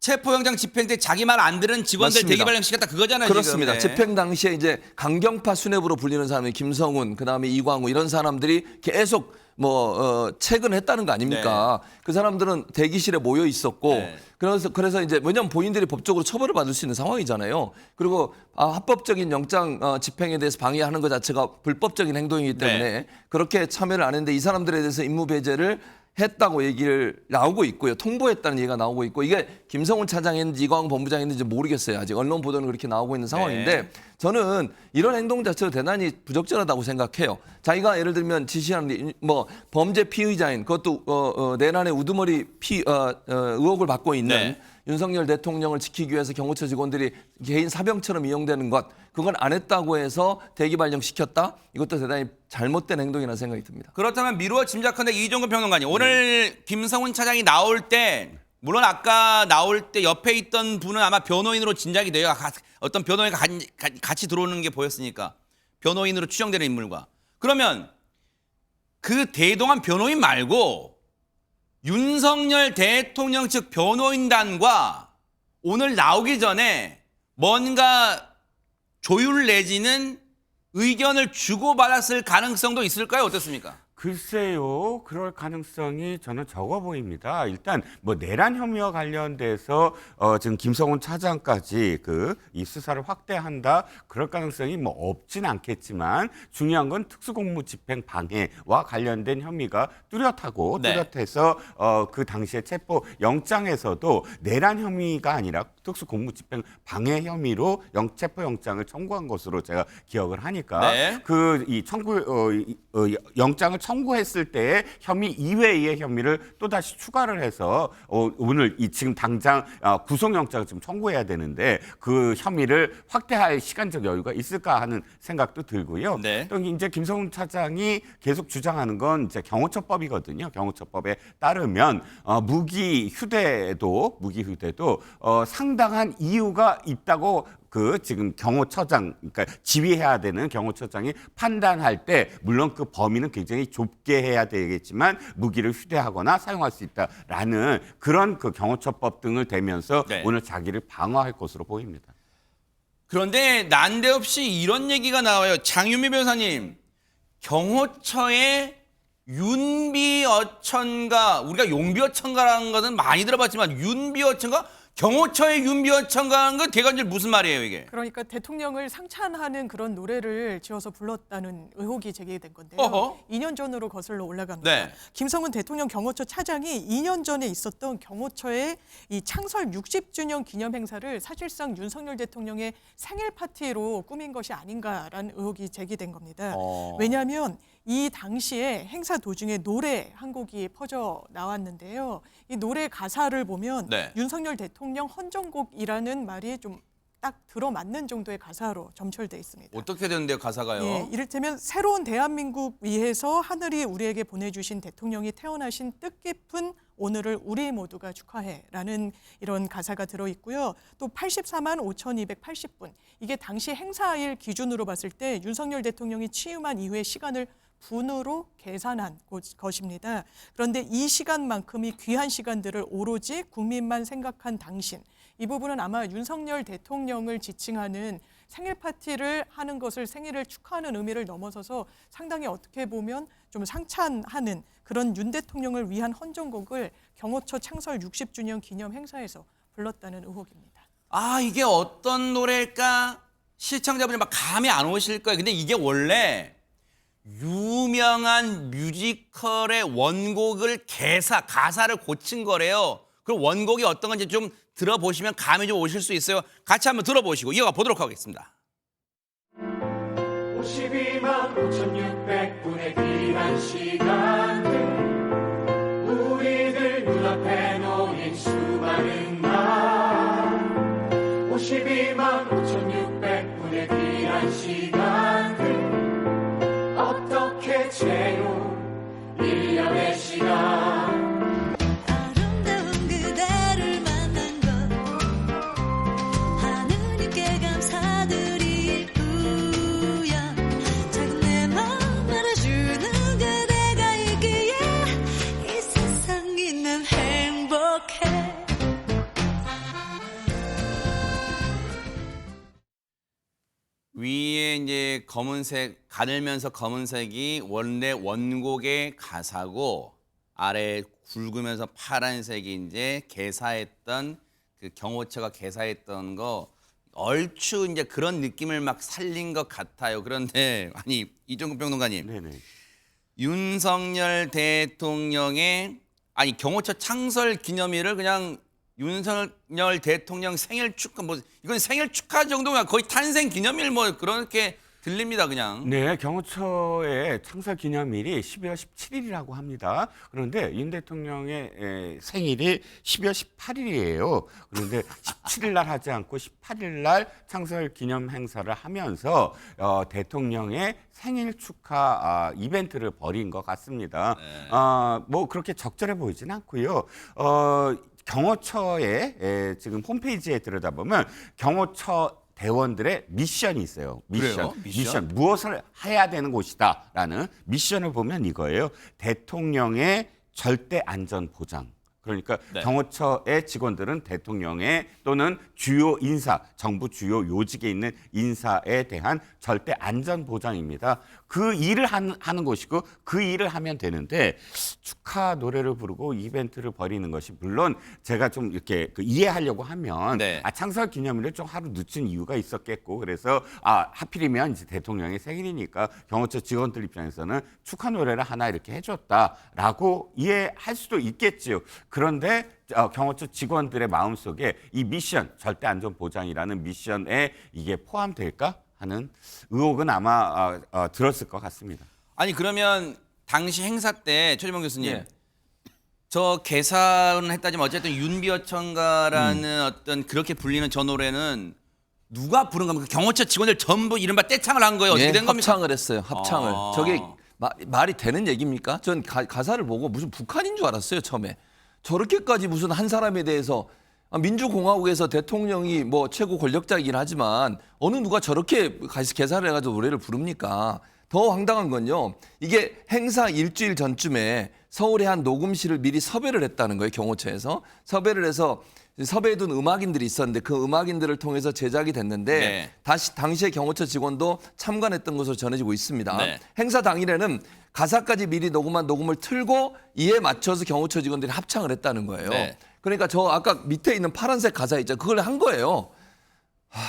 체포영장 집행 때 자기 말 안 들은 직원들 맞습니다. 대기 발령 시켰다 그거잖아요. 그렇습니다. 지금. 네. 집행 당시에 이제 강경파 수뇌부로 불리는 사람이 김성훈, 그다음에 이광우 이런 사람들이 계속 퇴근했다는 거 아닙니까? 그 사람들은 대기실에 모여 있었고 네. 그래서 이제 왜냐하면 본인들이 법적으로 처벌을 받을 수 있는 상황이잖아요. 그리고 합법적인 영장 집행에 대해서 방해하는 것 자체가 불법적인 행동이기 때문에 네. 그렇게 참여를 안 했는데 이 사람들에 대해서 임무 배제를 했다고 얘기를 나오고 있고요. 통보했다는 얘기가 나오고 있고 이게 김성훈 차장이 했는지 이광우 본부장이 했는지 모르겠어요. 아직 언론 보도는 그렇게 나오고 있는 상황인데 네. 저는 이런 행동 자체가 대단히 부적절하다고 생각해요. 자기가 예를 들면 지시한 뭐 범죄 피의자인 그것도 내란의 우두머리 의혹을 받고 있는 네. 윤석열 대통령을 지키기 위해서 경호처 직원들이 개인 사병처럼 이용되는 것 그건 안 했다고 해서 대기 발령 시켰다? 이것도 대단히 잘못된 행동이라는 생각이 듭니다. 그렇다면 미루어 짐작컨대 이종근 평론가님 오늘 김성훈 차장이 나올 때 물론 아까 나올 때 옆에 있던 분은 아마 변호인으로 진작이 돼요. 어떤 변호인과 같이 들어오는 게 보였으니까 변호인으로 추정되는 인물과 그러면 그 대동한 변호인 말고 윤석열 대통령 측 변호인단과 오늘 나오기 전에 뭔가 조율 내지는 의견을 주고받았을 가능성도 있을까요? 어떻습니까? 글쎄요, 그럴 가능성이 저는 적어 보입니다. 일단 뭐 내란 혐의와 관련돼서 지금 김성훈 차장까지 이 수사를 확대한다 그럴 가능성이 뭐 없진 않겠지만 중요한 건 특수공무집행 방해와 관련된 혐의가 뚜렷하고 네. 뚜렷해서 그 당시에 체포 영장에서도 내란 혐의가 아니라 특수공무집행 방해 혐의로 체포영장을 청구한 것으로 제가 기억을 하니까 네. 이 영장을 청구했을 때의 혐의 이외의 혐의를 또 다시 추가를 해서 오늘 지금 당장 구속영장을 지금 청구해야 되는데 그 혐의를 확대할 시간적 여유가 있을까 하는 생각도 들고요. 네. 또 이제 김성훈 차장이 계속 주장하는 건 이제 경호처법이거든요. 경호처법에 따르면 무기 휴대도 상당한 이유가 있다고 지금 경호처장, 그러니까 지휘해야 되는 경호처장이 판단할 때 물론 그 범위는 굉장히 좁게 해야 되겠지만 무기를 휴대하거나 사용할 수 있다라는 그런 경호처법 등을 대면서 네. 오늘 자기를 방어할 것으로 보입니다. 그런데 난데없이 이런 얘기가 나와요. 장윤미 변호사님, 경호처의 윤비어천가, 우리가 용비어천가라는 것은 많이 들어봤지만 윤비어천가? 경호처의 윤비어천가라는 건 개관절 무슨 말이에요 이게? 그러니까 대통령을 상찬하는 그런 노래를 지어서 불렀다는 의혹이 제기된 건데요. 어허. 2년 전으로 거슬러 올라갑니다. 네. 김성훈 대통령 경호처 차장이 2년 전에 있었던 경호처의 이 창설 60주년 기념 행사를 사실상 윤석열 대통령의 생일 파티로 꾸민 것이 아닌가라는 의혹이 제기된 겁니다. 왜냐하면 이 당시에 행사 도중에 노래 한 곡이 퍼져 나왔는데요. 이 노래 가사를 보면 네. 윤석열 대통령 헌정곡이라는 말이 좀 딱 들어맞는 정도의 가사로 점철돼 있습니다. 어떻게 되는데요 가사가요? 예, 이를테면 새로운 대한민국 위해서 하늘이 우리에게 보내주신 대통령이 태어나신 뜻깊은 오늘을 우리 모두가 축하해라는 이런 가사가 들어있고요. 또 84만 5,280분 이게 당시 행사일 기준으로 봤을 때 윤석열 대통령이 취임한 이후의 시간을 분으로 계산한 것입니다. 그런데 이 시간만큼이 귀한 시간들을 오로지 국민만 생각한 당신. 이 부분은 아마 윤석열 대통령을 지칭하는 생일 파티를 하는 것을 생일을 축하하는 의미를 넘어서서 상당히 어떻게 보면 좀 상찬하는 그런 윤 대통령을 위한 헌정곡을 경호처 창설 60주년 기념 행사에서 불렀다는 의혹입니다. 아, 이게 어떤 노래일까? 시청자분이 막 감이 안 오실 거예요. 근데 이게 원래 유명한 뮤지컬의 원곡을 가사를 고친 거래요. 그럼 원곡이 어떤 건지 좀 들어보시면 감이 좀 오실 수 있어요. 같이 한번 들어보시고 이어가 보도록 하겠습니다. 52만 5,600분의 귀한 시간들 우리들 눈앞에 놓인 수많은 날 52만 5,600분의 귀한 시간들 어떻게 채워 1년의 시간 아름다운 그대를 만난 것 하느님께 감사드릴 뿐이야 작은 내 마음 알아주는 그대가 있기에 이 세상이 난 행복해. 위에 이제 검은색 가늘면서 검은색이 원래 원곡의 가사고 아래 굵으면서 파란색이 이제 개사했던 그 경호처가 개사했던 거 얼추 이제 그런 느낌을 막 살린 것 같아요. 그런데 아니 이종국 평론가님, 네네. 윤석열 대통령의 아니 경호처 창설 기념일을 그냥 윤석열 대통령 생일 축하 뭐 이건 생일 축하 정도가 거의 탄생 기념일 뭐 그렇게 들립니다 그냥. 네, 경호처의 창설 기념일이 12월 17일이라고 합니다. 그런데 윤 대통령의 생일이 12월 18일이에요. 그런데 17일 날 하지 않고 18일 날 창설 기념 행사를 하면서 대통령의 생일 축하 이벤트를 벌인 것 같습니다. 네. 뭐 그렇게 적절해 보이진 않고요. 경호처의 지금 홈페이지에 들여다보면 경호처 대원들의 미션이 있어요. 그래요? 미션? 무엇을 해야 되는 곳이다라는 미션을 보면 이거예요. 대통령의 절대 안전 보장. 그러니까 네. 경호처의 직원들은 대통령의 또는 주요 인사, 정부 주요 요직에 있는 인사에 대한 절대 안전 보장입니다. 그 일을 하는 것이고 그 일을 하면 되는데 축하 노래를 부르고 이벤트를 벌이는 것이 물론 제가 좀 이렇게 이해하려고 하면 네. 창설 기념일을 좀 하루 늦춘 이유가 있었겠고 그래서 하필이면 이제 대통령의 생일이니까 경호처 직원들 입장에서는 축하 노래를 하나 이렇게 해줬다라고 이해할 수도 있겠지요. 그런데 경호처 직원들의 마음속에 이 미션, 절대 안전 보장이라는 미션에 이게 포함될까 하는 의혹은 아마 들었을 것 같습니다. 아니 그러면 당시 행사 때 최재봉 교수님 예. 저 개사는 했다지만 어쨌든 윤비어천가라는 어떤 그렇게 불리는 저 노래는 누가 부른 겁니까? 경호처 직원들 전부 이른바 떼창을 한 거예요. 어떻게 예, 된 겁니까? 합창을 했어요. 합창을. 아. 저게 말이 되는 얘기입니까? 전 가사를 보고 무슨 북한인 줄 알았어요, 처음에. 저렇게까지 무슨 한 사람에 대해서 민주공화국에서 대통령이 뭐 최고 권력자이긴 하지만 어느 누가 저렇게 개사를 해가지고 노래를 부릅니까? 더 황당한 건요. 이게 행사 일주일 전쯤에 서울의 한 녹음실을 미리 섭외를 했다는 거예요. 경호처에서. 섭외를 해서 섭외해둔 음악인들이 있었는데 그 음악인들을 통해서 제작이 됐는데 네. 당시에 경호처 직원도 참관했던 것으로 전해지고 있습니다. 네. 행사 당일에는 가사까지 미리 녹음한 녹음을 틀고 이에 맞춰서 경호처 직원들이 합창을 했다는 거예요. 네. 그러니까 저 아까 밑에 있는 파란색 가사 있죠. 그걸 한 거예요.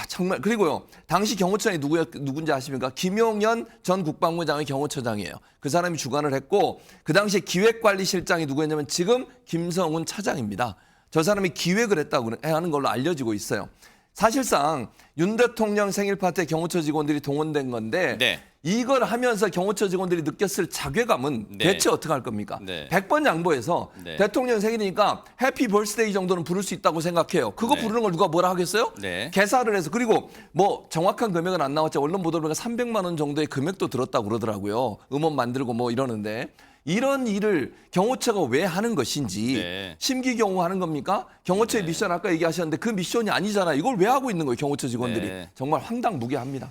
정말. 그리고요. 당시 경호처장이 누군지 아십니까? 김용현 전 국방부장의 경호처장이에요. 그 사람이 주관을 했고 그 당시에 기획관리실장이 누구였냐면 지금 김성훈 차장입니다. 저 사람이 기획을 했다고 하는 걸로 알려지고 있어요. 사실상 윤 대통령 생일 파티에 경호처 직원들이 동원된 건데 네. 이걸 하면서 경호처 직원들이 느꼈을 자괴감은 네. 대체 어떻게 할 겁니까? 네. 100번 양보해서 네. 대통령 생일이니까 해피 벌스데이 정도는 부를 수 있다고 생각해요. 그거 네. 부르는 걸 누가 뭐라 하겠어요? 네. 개사를 해서 그리고 뭐 정확한 금액은 안 나왔죠. 언론 보도를 보니까 300만 원 정도의 금액도 들었다고 그러더라고요. 음원 만들고 뭐 이러는데 이런 일을 경호처가 왜 하는 것인지 네. 심기경호하는 겁니까? 경호처의 네. 미션 아까 얘기하셨는데 그 미션이 아니잖아요. 이걸 왜 하고 있는 거예요? 경호처 직원들이. 네. 정말 황당무계합니다.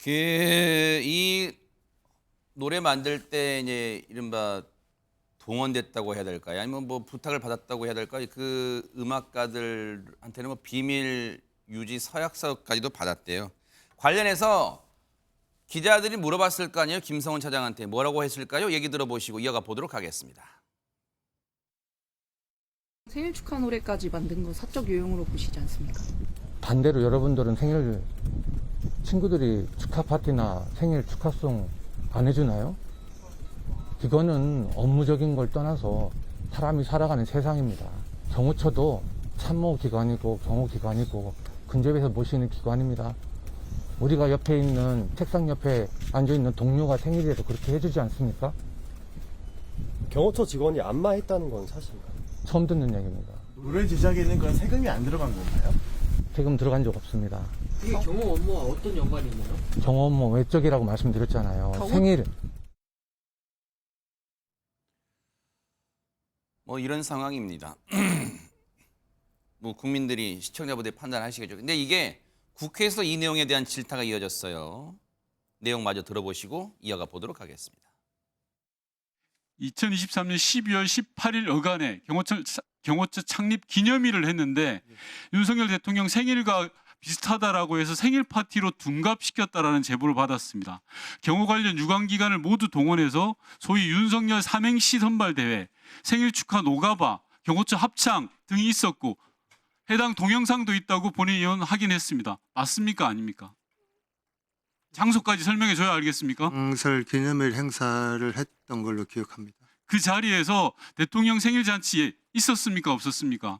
이 노래 만들 때 이제 이른바 동원됐다고 해야 될까요? 아니면 뭐 부탁을 받았다고 해야 될까요? 그 음악가들한테는 뭐 비밀 유지 서약서까지도 받았대요. 관련해서 기자들이 물어봤을 거 아니에요? 김성훈 차장한테 뭐라고 했을까요? 얘기 들어보시고 이어가 보도록 하겠습니다. 생일 축하 노래까지 만든 거 사적 요용으로 보시지 않습니까? 반대로 여러분들은 생일 친구들이 축하 파티나 생일 축하송 안 해주나요? 이거는 업무적인 걸 떠나서 사람이 살아가는 세상입니다. 경호처도 참모기관이고 경호기관이고 근접해서 모시는 기관입니다. 우리가 옆에 있는 책상 옆에 앉아있는 동료가 생일에도 그렇게 해주지 않습니까? 경호처 직원이 안마했다는 건 사실인가요? 처음 듣는 얘기입니다. 노래 제작에는 그런 세금이 안 들어간 건가요? 세금 들어간 적 없습니다. 이게 경호 업무와 어떤 연관이 있나요? 경호 업무 외적이라고 말씀드렸잖아요. 생일. 뭐 이런 상황입니다. 뭐 국민들이 시청자분들이 판단하시겠죠. 근데 이게 국회에서 이 내용에 대한 질타가 이어졌어요. 내용 마저 들어보시고 이어가 보도록 하겠습니다. 2023년 12월 18일 어간에 경호처 창립 기념일을 했는데 윤석열 대통령 생일과 비슷하다라고 해서 생일 파티로 둔갑시켰다라는 제보를 받았습니다. 경호 관련 유관기관을 모두 동원해서 소위 윤석열 삼행시 선발대회, 생일 축하 노가바, 경호처 합창 등이 있었고 해당 동영상도 있다고 본인 의원 확인했습니다. 맞습니까? 아닙니까? 장소까지 설명해 줘야 알겠습니까? 설 기념일 행사를 했던 걸로 기억합니다. 그 자리에서 대통령 생일 잔치에 있었습니까? 없었습니까?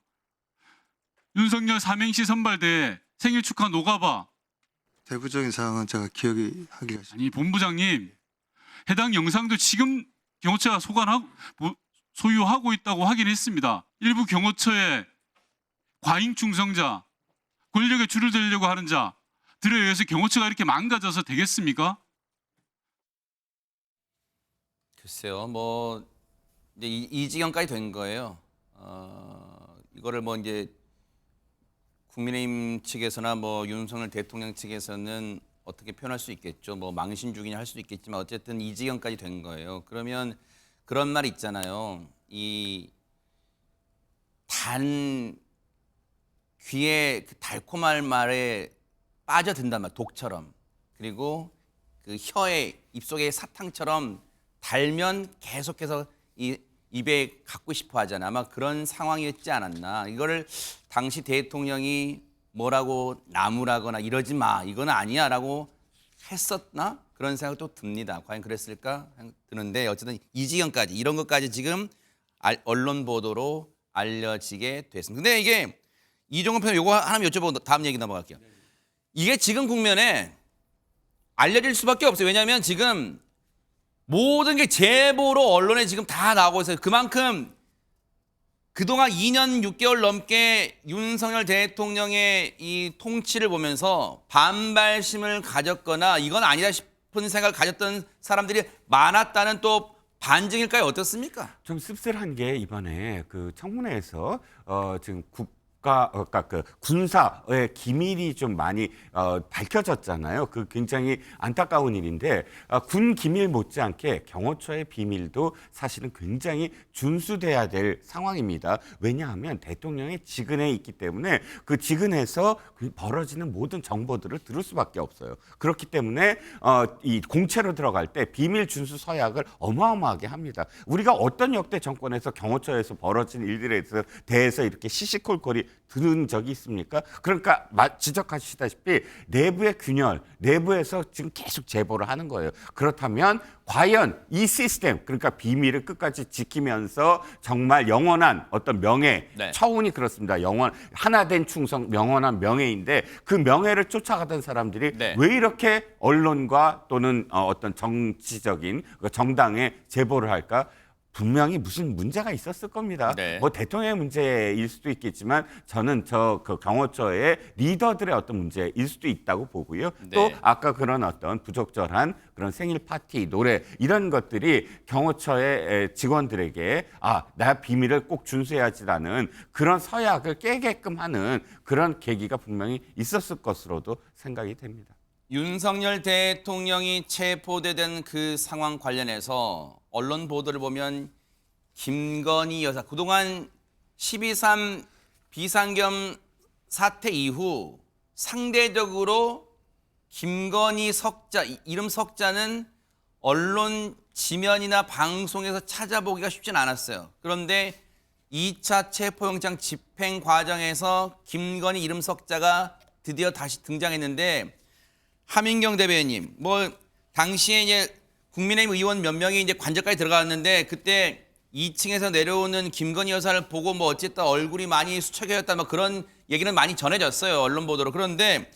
윤석열 삼행시 선발대회, 생일 축하 노가바. 대부적인 사항은 제가 기억이 하기가 아니 본부장님, 해당 영상도 지금 경호처가 소유하고 있다고 확인했습니다. 일부 경호처의 과잉 충성자, 권력에 줄을 대려고 하는 자들에 의해서 경호처가 이렇게 망가져서 되겠습니까? 글쎄요, 뭐 이제 이 지경까지 된 거예요. 이거를 뭐 이제 국민의힘 측에서나 뭐 윤석열 대통령 측에서는 어떻게 표현할 수 있겠죠. 뭐 망신주기냐 할 수도 있겠지만 어쨌든 이 지경까지 된 거예요. 그러면 그런 말 있잖아요. 이 귀에 그 달콤한 말에 빠져든단 말, 독처럼. 그리고 그 혀에 입속에 사탕처럼 달면 계속해서 이 입에 갖고 싶어 하잖아. 아마 그런 상황이었지 않았나. 이거를 당시 대통령이 뭐라고 나무라거나 이러지 마, 이건 아니야 라고 했었나? 그런 생각도 듭니다. 과연 그랬을까? 드는데 어쨌든 이 지경까지, 이런 것까지 지금 언론 보도로 알려지게 됐습니다. 근데 이게 이종훈 평론 요거 하나 여쭤보고 다음 얘기 넘어갈게요. 이게 지금 국면에 알려질 수밖에 없어요. 왜냐하면 지금 모든 게 제보로 언론에 지금 다 나오고 있어요. 그만큼 그동안 2년 6개월 넘게 윤석열 대통령의 이 통치를 보면서 반발심을 가졌거나 이건 아니다 싶은 생각을 가졌던 사람들이 많았다는 또 반증일까요? 어떻습니까? 좀 씁쓸한 게 이번에 그 청문회에서 지금 그러니까 그 군사의 기밀이 좀 많이 밝혀졌잖아요. 그 굉장히 안타까운 일인데 군 기밀 못지않게 경호처의 비밀도 사실은 굉장히 준수돼야 될 상황입니다. 왜냐하면 대통령의 직은에 있기 때문에 그 직은에서 벌어지는 모든 정보들을 들을 수밖에 없어요. 그렇기 때문에 이 공채로 들어갈 때 비밀 준수 서약을 어마어마하게 합니다. 우리가 어떤 역대 정권에서 경호처에서 벌어진 일들에 대해서 이렇게 시시콜콜이 들은 적이 있습니까? 그러니까 지적하시다시피 내부의 균열, 내부에서 지금 계속 제보를 하는 거예요. 그렇다면 과연 이 시스템, 그러니까 비밀을 끝까지 지키면서 정말 영원한 어떤 명예, 네. 처운이 그렇습니다. 하나된 충성, 영원한 명예인데 그 명예를 쫓아가던 사람들이 네. 왜 이렇게 언론과 또는 어떤 정치적인 정당에 제보를 할까? 분명히 무슨 문제가 있었을 겁니다. 네. 뭐 대통령의 문제일 수도 있겠지만 저는 그 경호처의 리더들의 어떤 문제일 수도 있다고 보고요. 네. 또 아까 그런 어떤 부적절한 그런 생일 파티, 노래 이런 것들이 경호처의 직원들에게 나 비밀을 꼭 준수해야지라는 그런 서약을 깨게끔 하는 그런 계기가 분명히 있었을 것으로도 생각이 됩니다. 윤석열 대통령이 체포되던 그 상황 관련해서 언론 보도를 보면 김건희 여사 그동안 12.3 비상겸 사태 이후 상대적으로 김건희 석자, 이름 석자는 언론 지면이나 방송에서 찾아보기가 쉽진 않았어요. 그런데 2차 체포영장 집행 과정에서 김건희 이름 석자가 드디어 다시 등장했는데 하민경 대변인 뭐 당시에 이제 국민의힘 의원 몇 명이 이제 관저까지 들어갔는데 그때 2층에서 내려오는 김건희 여사를 보고 뭐 어쨌든 얼굴이 많이 수척해졌다 뭐 그런 얘기는 많이 전해졌어요. 언론 보도로. 그런데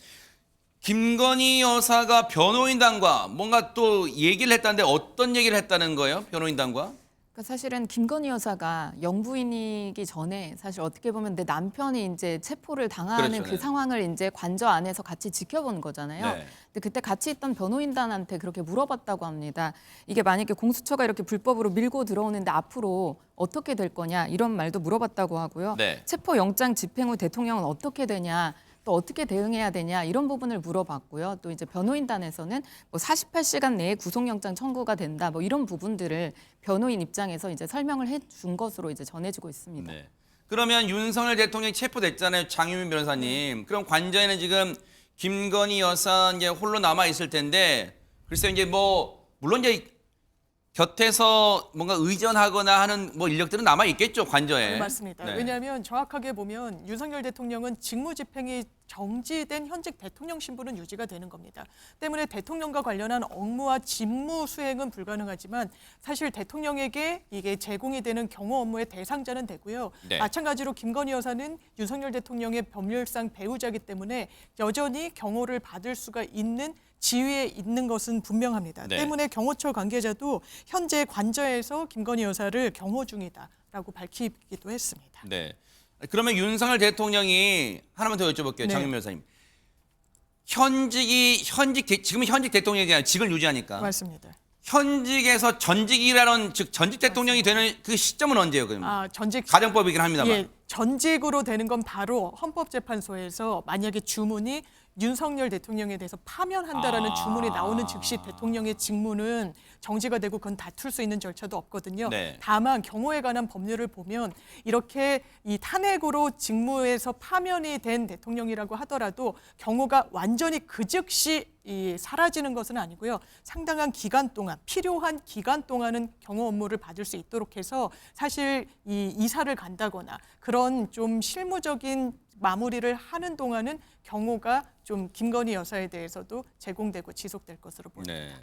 김건희 여사가 변호인단과 뭔가 또 얘기를 했다는데 어떤 얘기를 했다는 거예요? 변호인단과? 그러니까 사실은 김건희 여사가 영부인이기 전에 사실 어떻게 보면 내 남편이 이제 체포를 당하는 그렇죠, 그 네. 상황을 이제 관저 안에서 같이 지켜본 거잖아요. 네. 근데 그때 같이 있던 변호인단한테 그렇게 물어봤다고 합니다. 이게 만약에 공수처가 이렇게 불법으로 밀고 들어오는데 앞으로 어떻게 될 거냐 이런 말도 물어봤다고 하고요. 네. 체포영장 집행 후 대통령은 어떻게 되냐 또 어떻게 대응해야 되냐 이런 부분을 물어봤고요. 또 이제 변호인단에서는 뭐 48시간 내에 구속영장 청구가 된다 뭐 이런 부분들을 변호인 입장에서 이제 설명을 해준 것으로 이제 전해지고 있습니다. 네. 그러면 윤석열 대통령이 체포됐잖아요. 장유민 변호사님. 그럼 관저에는 지금 김건희 여사 이제 홀로 남아 있을 텐데 글쎄요 이제 뭐 물론 이제 곁에서 뭔가 의전하거나 하는 뭐 인력들은 남아 있겠죠 관저에. 네, 맞습니다. 네. 왜냐하면 정확하게 보면 윤석열 대통령은 직무집행이 정지된 현직 대통령 신분은 유지가 되는 겁니다. 때문에 대통령과 관련한 업무와 직무 수행은 불가능하지만 사실 대통령에게 이게 제공이 되는 경호 업무의 대상자는 되고요. 네. 마찬가지로 김건희 여사는 윤석열 대통령의 법률상 배우자이기 때문에 여전히 경호를 받을 수가 있는 지위에 있는 것은 분명합니다. 네. 때문에 경호처 관계자도 현재 관저에서 김건희 여사를 경호 중이다라고 밝히기도 했습니다. 네. 그러면 윤석열 대통령이 하나만 더 여쭤볼게요. 네. 장윤 변호사님. 지금은 현직 대통령이 아니라 직을 유지하니까. 맞습니다. 현직에서 전직이라는 즉 전직 대통령이 되는 그 시점은 언제예요? 그럼? 전직 가정법이긴 합니다만. 예, 전직으로 되는 건 바로 헌법재판소에서 만약에 주문이 윤석열 대통령에 대해서 파면한다라는 주문이 나오는 즉시 대통령의 직무는 정지가 되고 그건 다툴 수 있는 절차도 없거든요. 네. 다만 경호에 관한 법률을 보면 이렇게 이 탄핵으로 직무에서 파면이 된 대통령이라고 하더라도 경호가 완전히 그 즉시 사라지는 것은 아니고요. 상당한 기간 동안 필요한 기간 동안은 경호 업무를 받을 수 있도록 해서 사실 이 이사를 간다거나 그런 좀 실무적인 마무리를 하는 동안은 경호가 좀 김건희 여사에 대해서도 제공되고 지속될 것으로 보입니다. 네.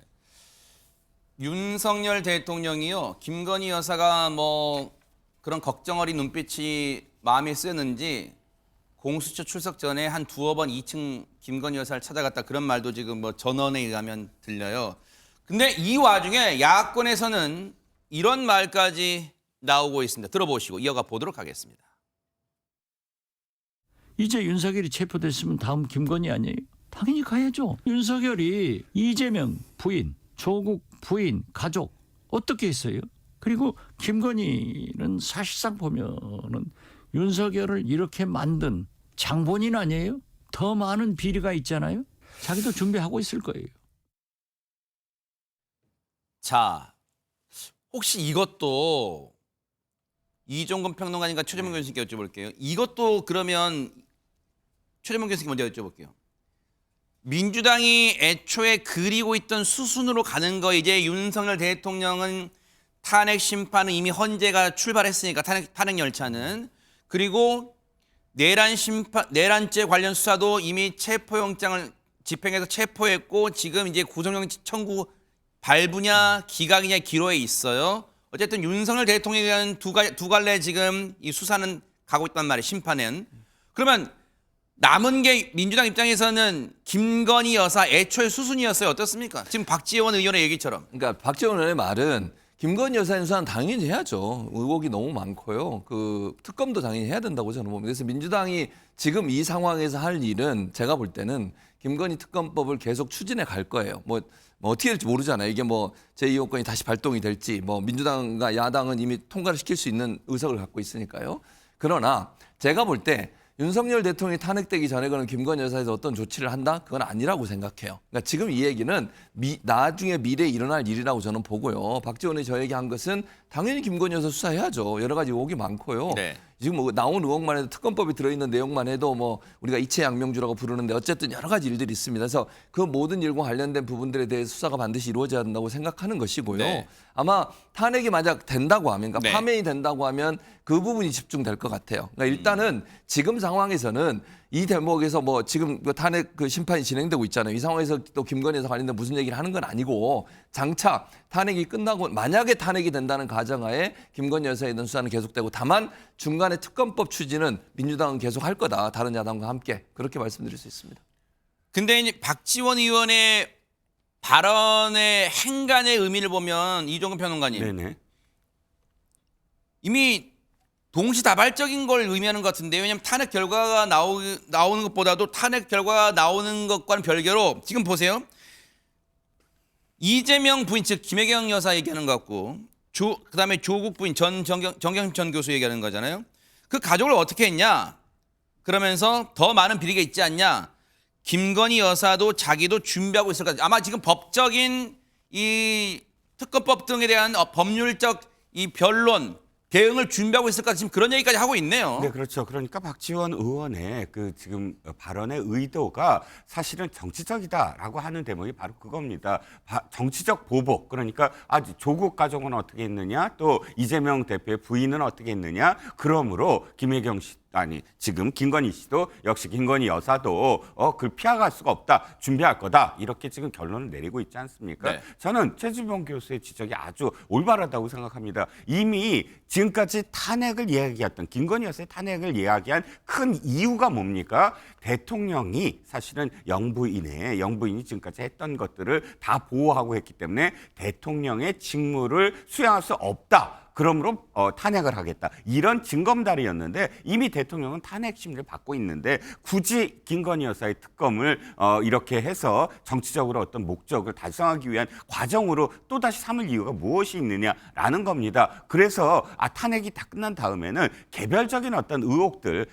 윤석열 대통령이요. 김건희 여사가 뭐 그런 걱정 어린 눈빛이 마음에 쓰였는지 공수처 출석 전에 한 두어 번 2층 김건희 여사를 찾아갔다 그런 말도 지금 뭐 전원에 의하면 들려요. 근데 이 와중에 야권에서는 이런 말까지 나오고 있습니다. 들어보시고 이어가 보도록 하겠습니다. 이제 윤석열이 체포됐으면 다음 김건희 아니에요? 당연히 가야죠. 윤석열이 이재명 부인, 조국 부인, 가족 어떻게 했어요? 그리고 김건희는 사실상 보면은 윤석열을 이렇게 만든 장본인 아니에요? 더 많은 비리가 있잖아요. 자기도 준비하고 있을 거예요. 자, 혹시 이것도 이종건 평론가님과 최재문 교수님께 여쭤볼게요. 이것도 그러면 최재문 교수님께 먼저 여쭤볼게요. 민주당이 애초에 그리고 있던 수순으로 가는 거 이제 윤석열 대통령은 탄핵 심판은 이미 헌재가 출발했으니까 탄핵 열차는 그리고 내란죄 관련 수사도 이미 체포영장을 집행해서 체포했고 지금 이제 구속영장 청구 발부냐 기각이냐 기로에 있어요. 어쨌든 윤석열 대통령에 대한 두 갈래 지금 이 수사는 가고 있단 말이에요. 심판은. 그러면 남은 게 민주당 입장에서는 김건희 여사 애초에 수순이었어요. 어떻습니까? 지금 박지원 의원의 얘기처럼. 그러니까 박지원 의원의 말은 김건희 여사의 수사는 당연히 해야죠. 의혹이 너무 많고요. 그 특검도 당연히 해야 된다고 저는 봅니다. 그래서 민주당이 지금 이 상황에서 할 일은 제가 볼 때는 김건희 특검법을 계속 추진해 갈 거예요. 뭐 어떻게 될지 모르잖아요. 이게 뭐 제2호권이 다시 발동이 될지 뭐 민주당과 야당은 이미 통과를 시킬 수 있는 의석을 갖고 있으니까요. 그러나 제가 볼 때 윤석열 대통령이 탄핵되기 전에 그런 김건희 여사에서 어떤 조치를 한다? 그건 아니라고 생각해요. 그러니까 지금 이 얘기는 나중에 미래에 일어날 일이라고 저는 보고요. 박지원이 저 얘기한 것은 당연히 김건희 여사 수사해야죠. 여러 가지 의혹이 많고요. 네. 지금 뭐 나온 의혹만 해도 특검법이 들어있는 내용만 해도 뭐 우리가 이채양명주라고 부르는데 어쨌든 여러 가지 일들이 있습니다. 그래서 그 모든 일과 관련된 부분들에 대해 수사가 반드시 이루어져야 된다고 생각하는 것이고요. 네. 아마 탄핵이 만약 된다고 하면, 그러니까 파면이 된다고 하면 그 부분이 집중될 것 같아요. 그러니까 일단은 지금 상황에서는 이 대목에서 뭐 지금 그 탄핵 그 심판이 진행되고 있잖아요. 이 상황에서 또 김건희 여사 관련된 무슨 얘기를 하는 건 아니고 장차 탄핵이 끝나고 만약에 탄핵이 된다는 가정하에 김건희 여사에 대한 수사는 계속되고 다만 중간에 특검법 추진은 민주당은 계속 할 거다. 다른 야당과 함께 그렇게 말씀드릴 수 있습니다. 근데 이제 박지원 의원의 발언의 행간의 의미를 보면 이종근 평론가님 네네. 이미 동시다발적인 걸 의미하는 것 같은데요. 왜냐하면 탄핵 결과가 나오는 것보다도 탄핵 결과가 나오는 것과는 별개로 지금 보세요. 이재명 부인 즉 김혜경 여사 얘기하는 것 같고 그다음에 조국 부인 정경심 전 교수 얘기하는 거잖아요. 그 가족을 어떻게 했냐. 그러면서 더 많은 비리가 있지 않냐. 김건희 여사도 자기도 준비하고 있을 것 같아요. 아마 지금 법적인 이 특검법 등에 대한 법률적 이 변론 대응을 준비하고 있을 것 같아요. 지금 그런 얘기까지 하고 있네요. 네, 그렇죠. 그러니까 박지원 의원의 그 지금 발언의 의도가 사실은 정치적이다라고 하는 대목이 바로 그겁니다. 정치적 보복. 그러니까 조국 가족은 어떻게 했느냐, 또 이재명 대표의 부인은 어떻게 했느냐. 그러므로 김혜경 씨 지금 김건희 씨도 역시 김건희 여사도 그걸 피해갈 수가 없다. 준비할 거다. 이렇게 지금 결론을 내리고 있지 않습니까? 네. 저는 최주봉 교수의 지적이 아주 올바르다고 생각합니다. 이미 지금까지 탄핵을 이야기했던 김건희 여사의 탄핵을 이야기한 큰 이유가 뭡니까? 대통령이 사실은 영부인이 지금까지 했던 것들을 다 보호하고 했기 때문에 대통령의 직무를 수행할 수 없다. 그러므로 탄핵을 하겠다. 이런 징검다리였는데 이미 대통령은 탄핵 심리를 받고 있는데 굳이 김건희 여사의 특검을 이렇게 해서 정치적으로 어떤 목적을 달성하기 위한 과정으로 또다시 삼을 이유가 무엇이 있느냐라는 겁니다. 그래서 탄핵이 다 끝난 다음에는 개별적인 어떤 의혹들,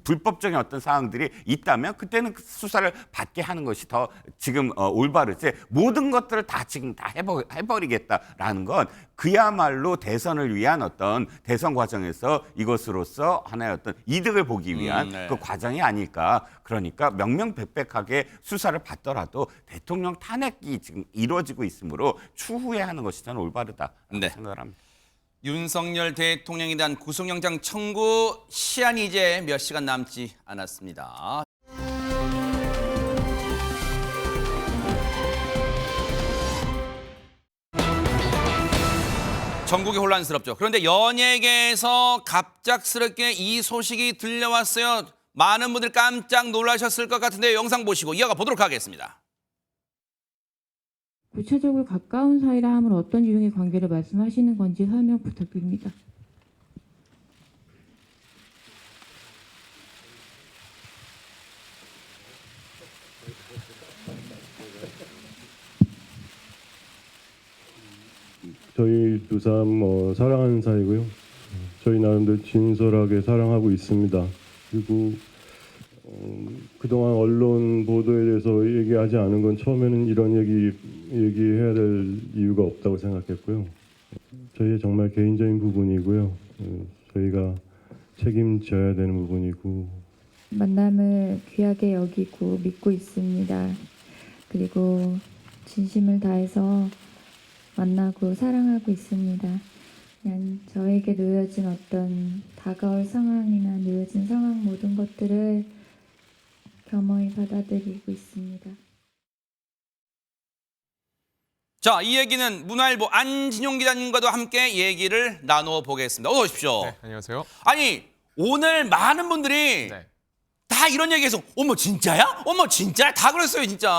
불법적인 어떤 사항들이 있다면 그때는 수사를 받게 하는 것이 더 지금 올바르지 모든 것들을 다 지금 다 해버리겠다라는 건 그야말로 대선을 위한 어떤 대선 과정에서 이것으로서 하나의 어떤 이득을 보기 위한 네. 그 과정이 아닐까. 그러니까 명명백백하게 수사를 받더라도 대통령 탄핵이 지금 이루어지고 있으므로 추후에 하는 것이 저는 올바르다 네. 생각을 합니다. 윤석열 대통령에 대한 구속영장 청구 시한이 이제 몇 시간 남지 않았습니다. 전국이 혼란스럽죠. 그런데 연예계에서 갑작스럽게 이 소식이 들려왔어요. 많은 분들 깜짝 놀라셨을 것 같은데 영상 보시고 이어가 보도록 하겠습니다. 구체적으로 가까운 사이라 함은 어떤 유형의 관계를 말씀하시는 건지 설명 부탁드립니다. 저희 두 사람 사랑하는 사이고요. 저희 나름대로 진솔하게 사랑하고 있습니다. 그리고 그동안 언론 보도에 대해서 얘기하지 않은 건 처음에는 이런 얘기해야 될 이유가 없다고 생각했고요. 저희의 정말 개인적인 부분이고요. 저희가 책임져야 되는 부분이고 만남을 귀하게 여기고 믿고 있습니다. 그리고 진심을 다해서 만나고 사랑하고 있습니다. 그냥 저에게 놓여진 어떤 다가올 상황이나 놓여진 상황 모든 것들을 겸허히 받아들이고 있습니다. 자, 이 얘기는 문화일보 안진용 기자님과도 함께 얘기를 나눠보겠습니다. 어서 오십시오. 네, 안녕하세요. 아니, 오늘 많은 분들이 다 이런 얘기해서 어머 진짜야? 어머 진짜? 다 그랬어요 진짜.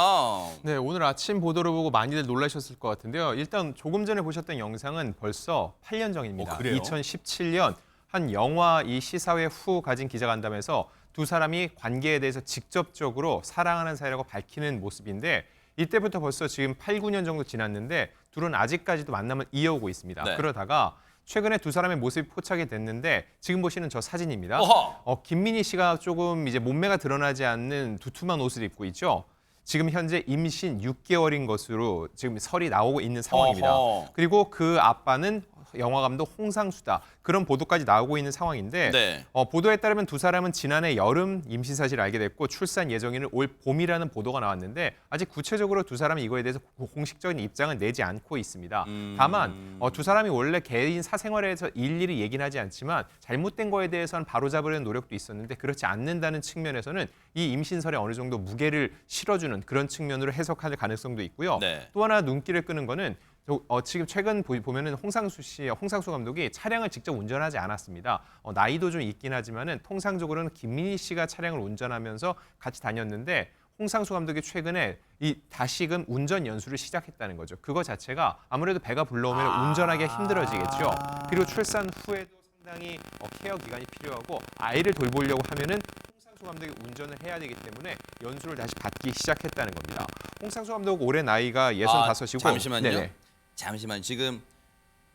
네, 오늘 아침 보도를 보고 많이들 놀라셨을 것 같은데요. 일단 조금 전에 보셨던 영상은 벌써 8년 전입니다. 그래요? 2017년 한 영화 이 시사회 후 가진 기자간담회에서 두 사람이 관계에 대해서 직접적으로 사랑하는 사이라고 밝히는 모습인데 이때부터 벌써 지금 8, 9년 정도 지났는데 둘은 아직까지도 만남을 이어오고 있습니다. 네. 그러다가 최근에 두 사람의 모습이 포착이 됐는데 지금 보시는 저 사진입니다. 어허. 김민희 씨가 조금 이제 몸매가 드러나지 않는 두툼한 옷을 입고 있죠. 지금 현재 임신 6개월인 것으로 지금 설이 나오고 있는 상황입니다. 어허. 그리고 그 아빠는 영화 감독 홍상수다. 그런 보도까지 나오고 있는 상황인데 네. 보도에 따르면 두 사람은 지난해 여름 임신 사실을 알게 됐고 출산 예정일은 올 봄이라는 보도가 나왔는데 아직 구체적으로 두 사람이 이거에 대해서 공식적인 입장은 내지 않고 있습니다. 다만 두 사람이 원래 개인 사생활에서 일일이 얘기는 하지 않지만 잘못된 거에 대해서는 바로잡으려는 노력도 있었는데 그렇지 않는다는 측면에서는 이 임신설에 어느 정도 무게를 실어주는 그런 측면으로 해석할 가능성도 있고요. 네. 또 하나 눈길을 끄는 거는 지금 최근 보면은 홍상수 감독이 차량을 직접 운전하지 않았습니다. 나이도 좀 있긴 하지만은 통상적으로는 김민희 씨가 차량을 운전하면서 같이 다녔는데 홍상수 감독이 최근에 다시금 운전 연수를 시작했다는 거죠. 그거 자체가 아무래도 배가 불러오면 운전하기가 힘들어지겠죠. 그리고 출산 후에도 상당히 케어 기간이 필요하고 아이를 돌보려고 하면은 홍상수 감독이 운전을 해야 되기 때문에 연수를 다시 받기 시작했다는 겁니다. 홍상수 감독 올해 나이가 65이고 잠시만요. 네네. 잠시만 지금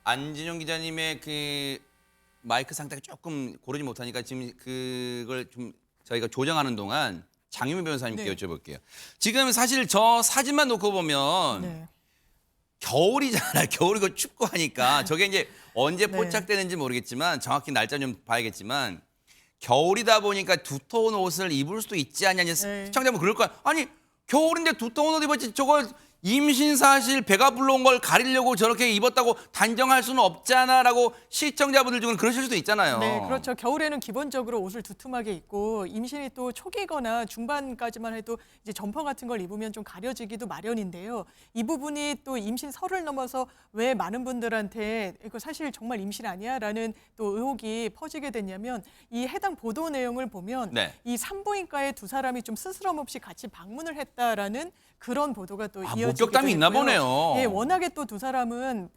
안진용 기자님의 그 마이크 상태가 조금 고르지 못하니까 지금 그걸 좀 저희가 조정하는 동안 장유미 변호사님께 네. 여쭤볼게요. 지금 사실 저 사진만 놓고 보면 네. 겨울이잖아요. 겨울이고 춥고 하니까 저게 이제 언제 네. 포착되는지 모르겠지만 정확히 날짜 좀 봐야겠지만 겨울이다 보니까 두터운 옷을 입을 수도 있지 않냐. 시청자분 그럴 거야. 아니 겨울인데 두터운 옷 입었지 저걸 임신 사실 배가 불러온 걸 가리려고 저렇게 입었다고 단정할 수는 없잖아라고 시청자분들 중에는 그러실 수도 있잖아요. 네, 그렇죠. 겨울에는 기본적으로 옷을 두툼하게 입고 임신이 또 초기거나 중반까지만 해도 이제 점퍼 같은 걸 입으면 좀 가려지기도 마련인데요. 이 부분이 또 임신설을 넘어서 왜 많은 분들한테 이거 사실 정말 임신 아니야라는 또 의혹이 퍼지게 됐냐면 이 해당 보도 내용을 보면 네. 이 산부인과에 두 사람이 좀 스스럼 없이 같이 방문을 했다라는 그런 보도가 또 이어지기도 목격담이 있나 했고요. 보네요. 예, 워낙에 또 두 사람은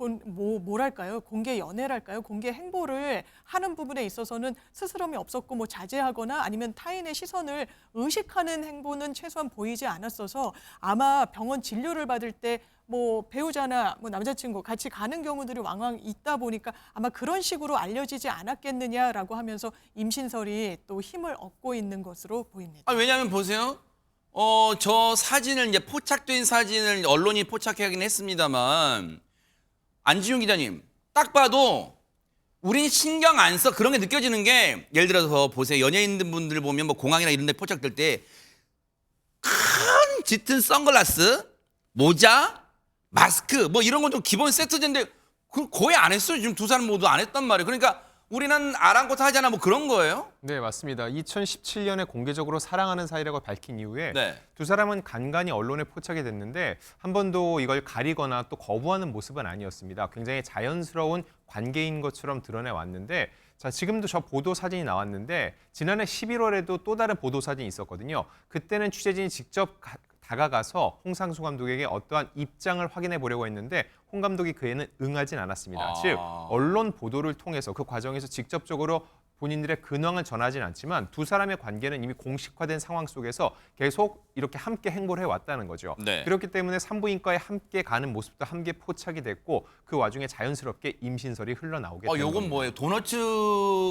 뭐랄까요? 공개 연애랄까요? 공개 행보를 하는 부분에 있어서는 스스럼이 없었고 뭐 자제하거나 아니면 타인의 시선을 의식하는 행보는 최소한 보이지 않았어서 아마 병원 진료를 받을 때 뭐 배우자나 뭐 남자친구 같이 가는 경우들이 왕왕 있다 보니까 아마 그런 식으로 알려지지 않았겠느냐라고 하면서 임신설이 또 힘을 얻고 있는 것으로 보입니다. 왜냐하면 보세요. 저 사진을 이제 포착된 사진을 언론이 포착하긴 했습니다만 안지용 기자님 딱 봐도 우린 신경 안 써 그런 게 느껴지는 게 예를 들어서 보세요. 연예인분들 보면 뭐 공항이나 이런 데 포착될 때 큰 짙은 선글라스, 모자, 마스크 뭐 이런 건 좀 기본 세트인데 그 거의 안 했어요. 지금 두 사람 모두 안 했단 말이에요. 그러니까 우리는 아랑곳하잖아 뭐 그런 거예요? 네, 맞습니다. 2017년에 공개적으로 사랑하는 사이라고 밝힌 이후에 네. 두 사람은 간간히 언론에 포착이 됐는데 한 번도 이걸 가리거나 또 거부하는 모습은 아니었습니다. 굉장히 자연스러운 관계인 것처럼 드러내 왔는데 자, 지금도 저 보도 사진이 나왔는데 지난해 11월에도 또 다른 보도 사진이 있었거든요. 그때는 취재진이 직접 다가가서 홍상수 감독에게 어떠한 입장을 확인해 보려고 했는데 홍 감독이 그에는 응하진 않았습니다. 즉 언론 보도를 통해서 그 과정에서 직접적으로 본인들의 근황을 전하진 않지만 두 사람의 관계는 이미 공식화된 상황 속에서 계속 이렇게 함께 행보를 해왔다는 거죠. 네. 그렇기 때문에 산부인과에 함께 가는 모습도 함께 포착이 됐고 그 와중에 자연스럽게 임신설이 흘러나오게 된 요건 겁니다. 뭐예요? 도너츠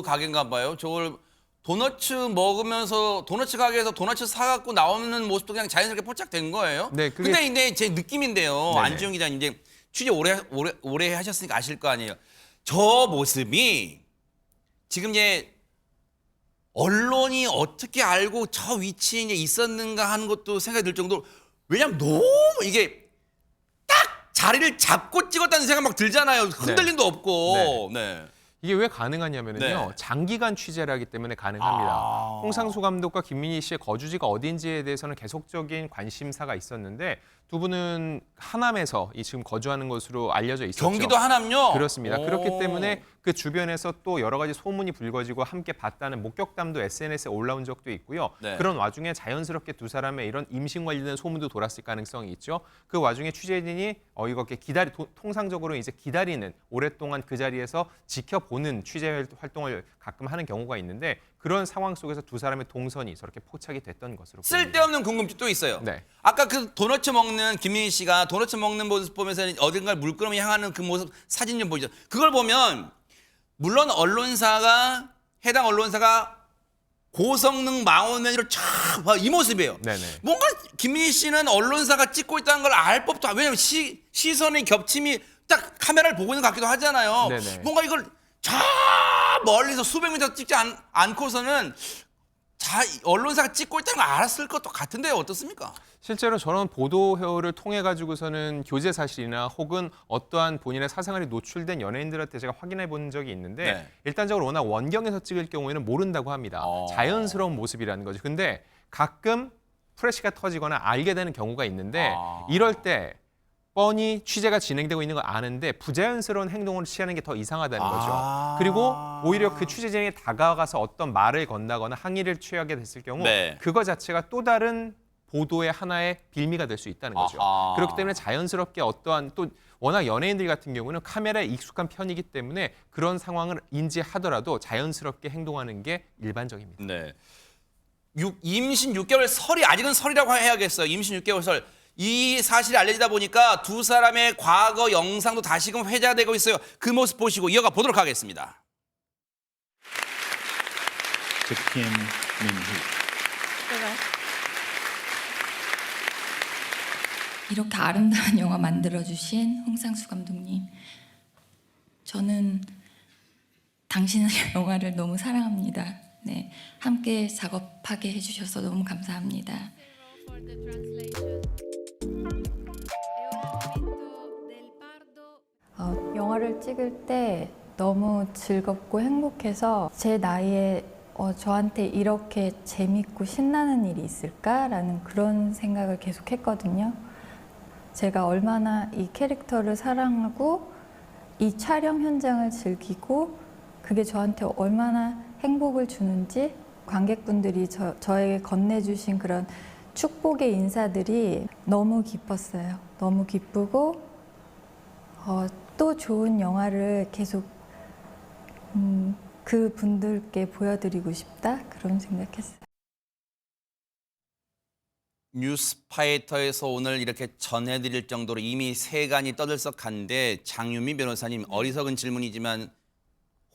가게인가 봐요. 저걸 도너츠 먹으면서 도너츠 가게에서 도너츠 사갖고 나오는 모습도 그냥 자연스럽게 포착된 거예요? 네, 그게- 근데 이제 제 느낌인데요. 네네. 안지용 기자님 이제 취재 오래 하셨으니까 아실 거 아니에요. 저 모습이 지금 이제 언론이 어떻게 알고 저 위치에 이제 있었는가 하는 것도 생각이 들 정도로 왜냐면 너무 이게 딱 자리를 잡고 찍었다는 생각 막 들잖아요. 흔들림도 없고. 네. 이게 왜 가능하냐면요. 네. 장기간 취재를 하기 때문에 가능합니다. 홍상수 감독과 김민희 씨의 거주지가 어딘지에 대해서는 계속적인 관심사가 있었는데 두 분은 하남에서 지금 거주하는 것으로 알려져 있었죠. 경기도 하남요? 그렇습니다. 오. 그렇기 때문에 그 주변에서 또 여러 가지 소문이 불거지고 함께 봤다는 목격담도 SNS에 올라온 적도 있고요. 네. 그런 와중에 자연스럽게 두 사람의 이런 임신 관련된 소문도 돌았을 가능성이 있죠. 그 와중에 취재진이 이렇게 통상적으로 이제 기다리는 오랫동안 그 자리에서 지켜보는 취재 활동을 가끔 하는 경우가 있는데 그런 상황 속에서 두 사람의 동선이 저렇게 포착이 됐던 것으로 보입니다. 쓸데없는 궁금증 또 있어요. 네. 아까 그 도너츠 먹는 김민희 씨가 도너츠 먹는 모습 보면서 어딘가 물끄러미 향하는 그 모습 사진 좀 보이죠. 그걸 보면 물론 해당 언론사가 고성능 망원면으로 쫙 봐 이 모습이에요. 네네. 뭔가 김민희 씨는 언론사가 찍고 있다는 걸 알 법도 왜냐면 시선의 겹침이 딱 카메라를 보고 있는 것 같기도 하잖아요. 네네. 뭔가 이걸 저 멀리서 수백 미터 찍지 않고서는 언론사가 찍고 있다는 걸 알았을 것도 같은데 어떻습니까? 실제로 저런 보도를 통해 가지고서는 교제 사실이나 혹은 어떠한 본인의 사생활이 노출된 연예인들한테 제가 확인해 본 적이 있는데 네. 일단적으로 워낙 원경에서 찍을 경우에는 모른다고 합니다. 자연스러운 모습이라는 거죠. 근데 가끔 프레시가 터지거나 알게 되는 경우가 있는데 이럴 때 뻔히 취재가 진행되고 있는 걸 아는데 부자연스러운 행동을 취하는 게 더 이상하다는 거죠. 그리고 오히려 그 취재진이 다가가서 어떤 말을 건다거나 항의를 취하게 됐을 경우 네. 그거 자체가 또 다른 보도의 하나의 빌미가 될 수 있다는 거죠. 그렇기 때문에 자연스럽게 어떠한 또 워낙 연예인들 같은 경우는 카메라에 익숙한 편이기 때문에 그런 상황을 인지하더라도 자연스럽게 행동하는 게 일반적입니다. 네. 임신 6개월 설이 아직은 설이라고 해야겠어요. 임신 6개월 설. 이 사실이 알려지다 보니까 두 사람의 과거 영상도 다시금 회자되고 있어요. 그 모습 보시고 이어가 보도록 하겠습니다. 이렇게 아름다운 영화 만들어주신 홍상수 감독님, 저는 당신의 영화를 너무 사랑합니다. 네, 함께 작업하게 해주셔서 너무 감사합니다. 영화를 찍을 때 너무 즐겁고 행복해서 제 나이에 저한테 이렇게 재밌고 신나는 일이 있을까라는 그런 생각을 계속 했거든요. 제가 얼마나 이 캐릭터를 사랑하고 이 촬영 현장을 즐기고 그게 저한테 얼마나 행복을 주는지 관객분들이 저에게 건네주신 그런 축복의 인사들이 너무 기뻤어요. 너무 기쁘고 또 좋은 영화를 계속 그 분들께 보여드리고 싶다 그런 생각했어요. 뉴스파이터에서 오늘 이렇게 전해드릴 정도로 이미 세간이 떠들썩한데 장유미 변호사님 어리석은 질문이지만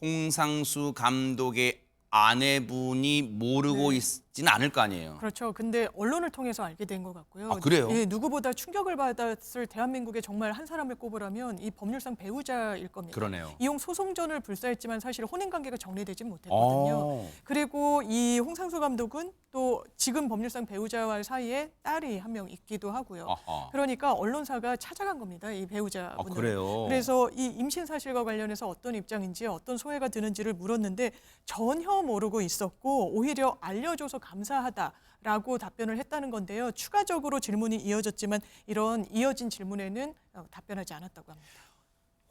홍상수 감독의 아내분이 모르고 있지는 않을 거 아니에요. 그렇죠. 근데 언론을 통해서 알게 된 것 같고요. 아, 그래요? 예, 누구보다 충격을 받았을 대한민국에 정말 한 사람을 꼽으라면 이 법률상 배우자일 겁니다. 그러네요. 이용 소송전을 불사했지만 사실 혼인 관계가 정리되지 못했거든요. 그리고 이 홍상수 감독은 또 지금 법률상 배우자와 사이에 딸이 한 명 있기도 하고요. 그러니까 언론사가 찾아간 겁니다. 이 배우자분을. 그래요? 그래서 이 임신 사실과 관련해서 어떤 입장인지 어떤 소회가 드는지를 물었는데 전혀 모르고 있었고 오히려 알려줘서 감사하다라고 답변을 했다는 건데요. 추가적으로 질문이 이어졌지만 이런 이어진 질문에는 답변하지 않았다고 합니다.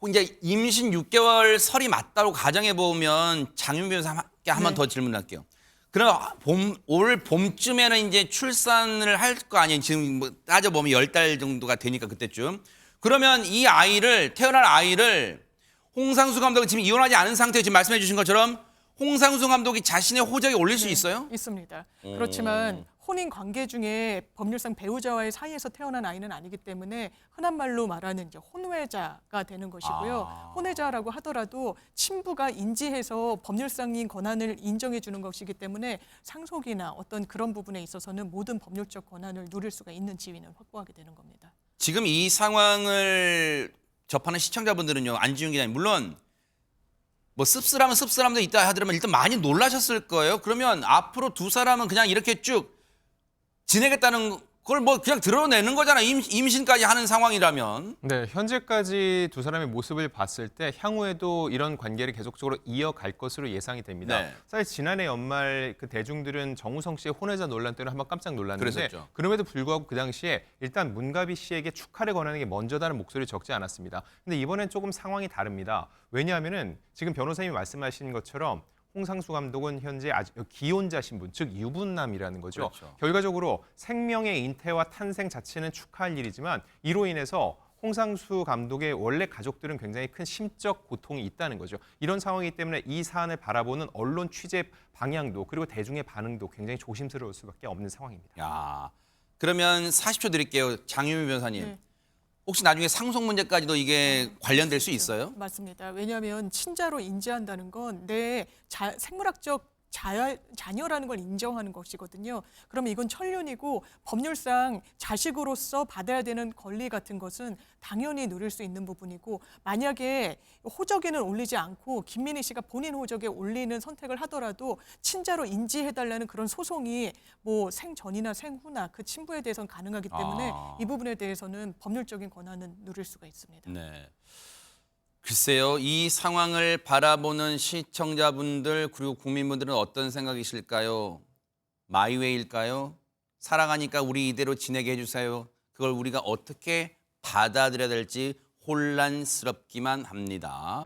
이제 임신 6개월 설이 맞다고 가정해 보면 장윤 변호사께 한 번 더 질문할게요. 그럼 올 봄쯤에는 이제 출산을 할 거 아니에요. 지금 뭐 따져보면 10달 정도가 되니까 그때쯤. 그러면 이 아이를 태어날 아이를 홍상수 감독은 지금 이혼하지 않은 상태에 지금 말씀해 주신 것처럼 홍상수 감독이 자신의 호적에 올릴 수 있어요? 있습니다. 그렇지만 혼인 관계 중에 법률상 배우자와의 사이에서 태어난 아이는 아니기 때문에 흔한 말로 말하는 이제 혼외자가 되는 것이고요. 혼외자라고 하더라도 친부가 인지해서 법률상인 권한을 인정해 주는 것이기 때문에 상속이나 어떤 그런 부분에 있어서는 모든 법률적 권한을 누릴 수가 있는 지위는 확보하게 되는 겁니다. 지금 이 상황을 접하는 시청자분들은요. 안지훈 기자님 물론 뭐 씁쓸하면 씁쓸함도 있다 하더라면 일단 많이 놀라셨을 거예요. 그러면 앞으로 두 사람은 그냥 이렇게 쭉 지내겠다는 걸 뭐 그냥 드러내는 거잖아. 임신까지 하는 상황이라면. 네, 현재까지 두 사람의 모습을 봤을 때 향후에도 이런 관계를 계속적으로 이어갈 것으로 예상이 됩니다. 네. 사실 지난해 연말 그 대중들은 정우성 씨의 혼외자 논란 때문에 한번 깜짝 놀랐는데 그랬었죠. 그럼에도 불구하고 그 당시에 일단 문가비 씨에게 축하를 권하는 게 먼저다는 목소리 적지 않았습니다. 근데 이번엔 조금 상황이 다릅니다. 왜냐하면은 지금 변호사님이 말씀하신 것처럼 홍상수 감독은 현재 아직 기혼자 신분, 즉 유부남이라는 거죠. 그렇죠. 결과적으로 생명의 잉태와 탄생 자체는 축하할 일이지만 이로 인해서 홍상수 감독의 원래 가족들은 굉장히 큰 심적 고통이 있다는 거죠. 이런 상황이기 때문에 이 사안을 바라보는 언론 취재 방향도 그리고 대중의 반응도 굉장히 조심스러울 수밖에 없는 상황입니다. 야, 그러면 40초 드릴게요. 장유미 변호사님. 혹시 나중에 상속 문제까지도 이게 관련될 수 있어요? 맞습니다. 왜냐하면 친자로 인지한다는 건 내 생물학적 자녀라는 걸 인정하는 것이거든요. 그러면 이건 천륜이고 법률상 자식으로서 받아야 되는 권리 같은 것은 당연히 누릴 수 있는 부분이고 만약에 호적에는 올리지 않고 김민희 씨가 본인 호적에 올리는 선택을 하더라도 친자로 인지해달라는 그런 소송이 뭐 생전이나 생후나 그 친부에 대해서는 가능하기 때문에 이 부분에 대해서는 법률적인 권한은 누릴 수가 있습니다. 네. 글쎄요, 이 상황을 바라보는 시청자분들 그리고 국민분들은 어떤 생각이실까요? 마이웨이일까요? 사랑하니까 우리 이대로 지내게 해주세요. 그걸 우리가 어떻게 받아들여야 될지 혼란스럽기만 합니다.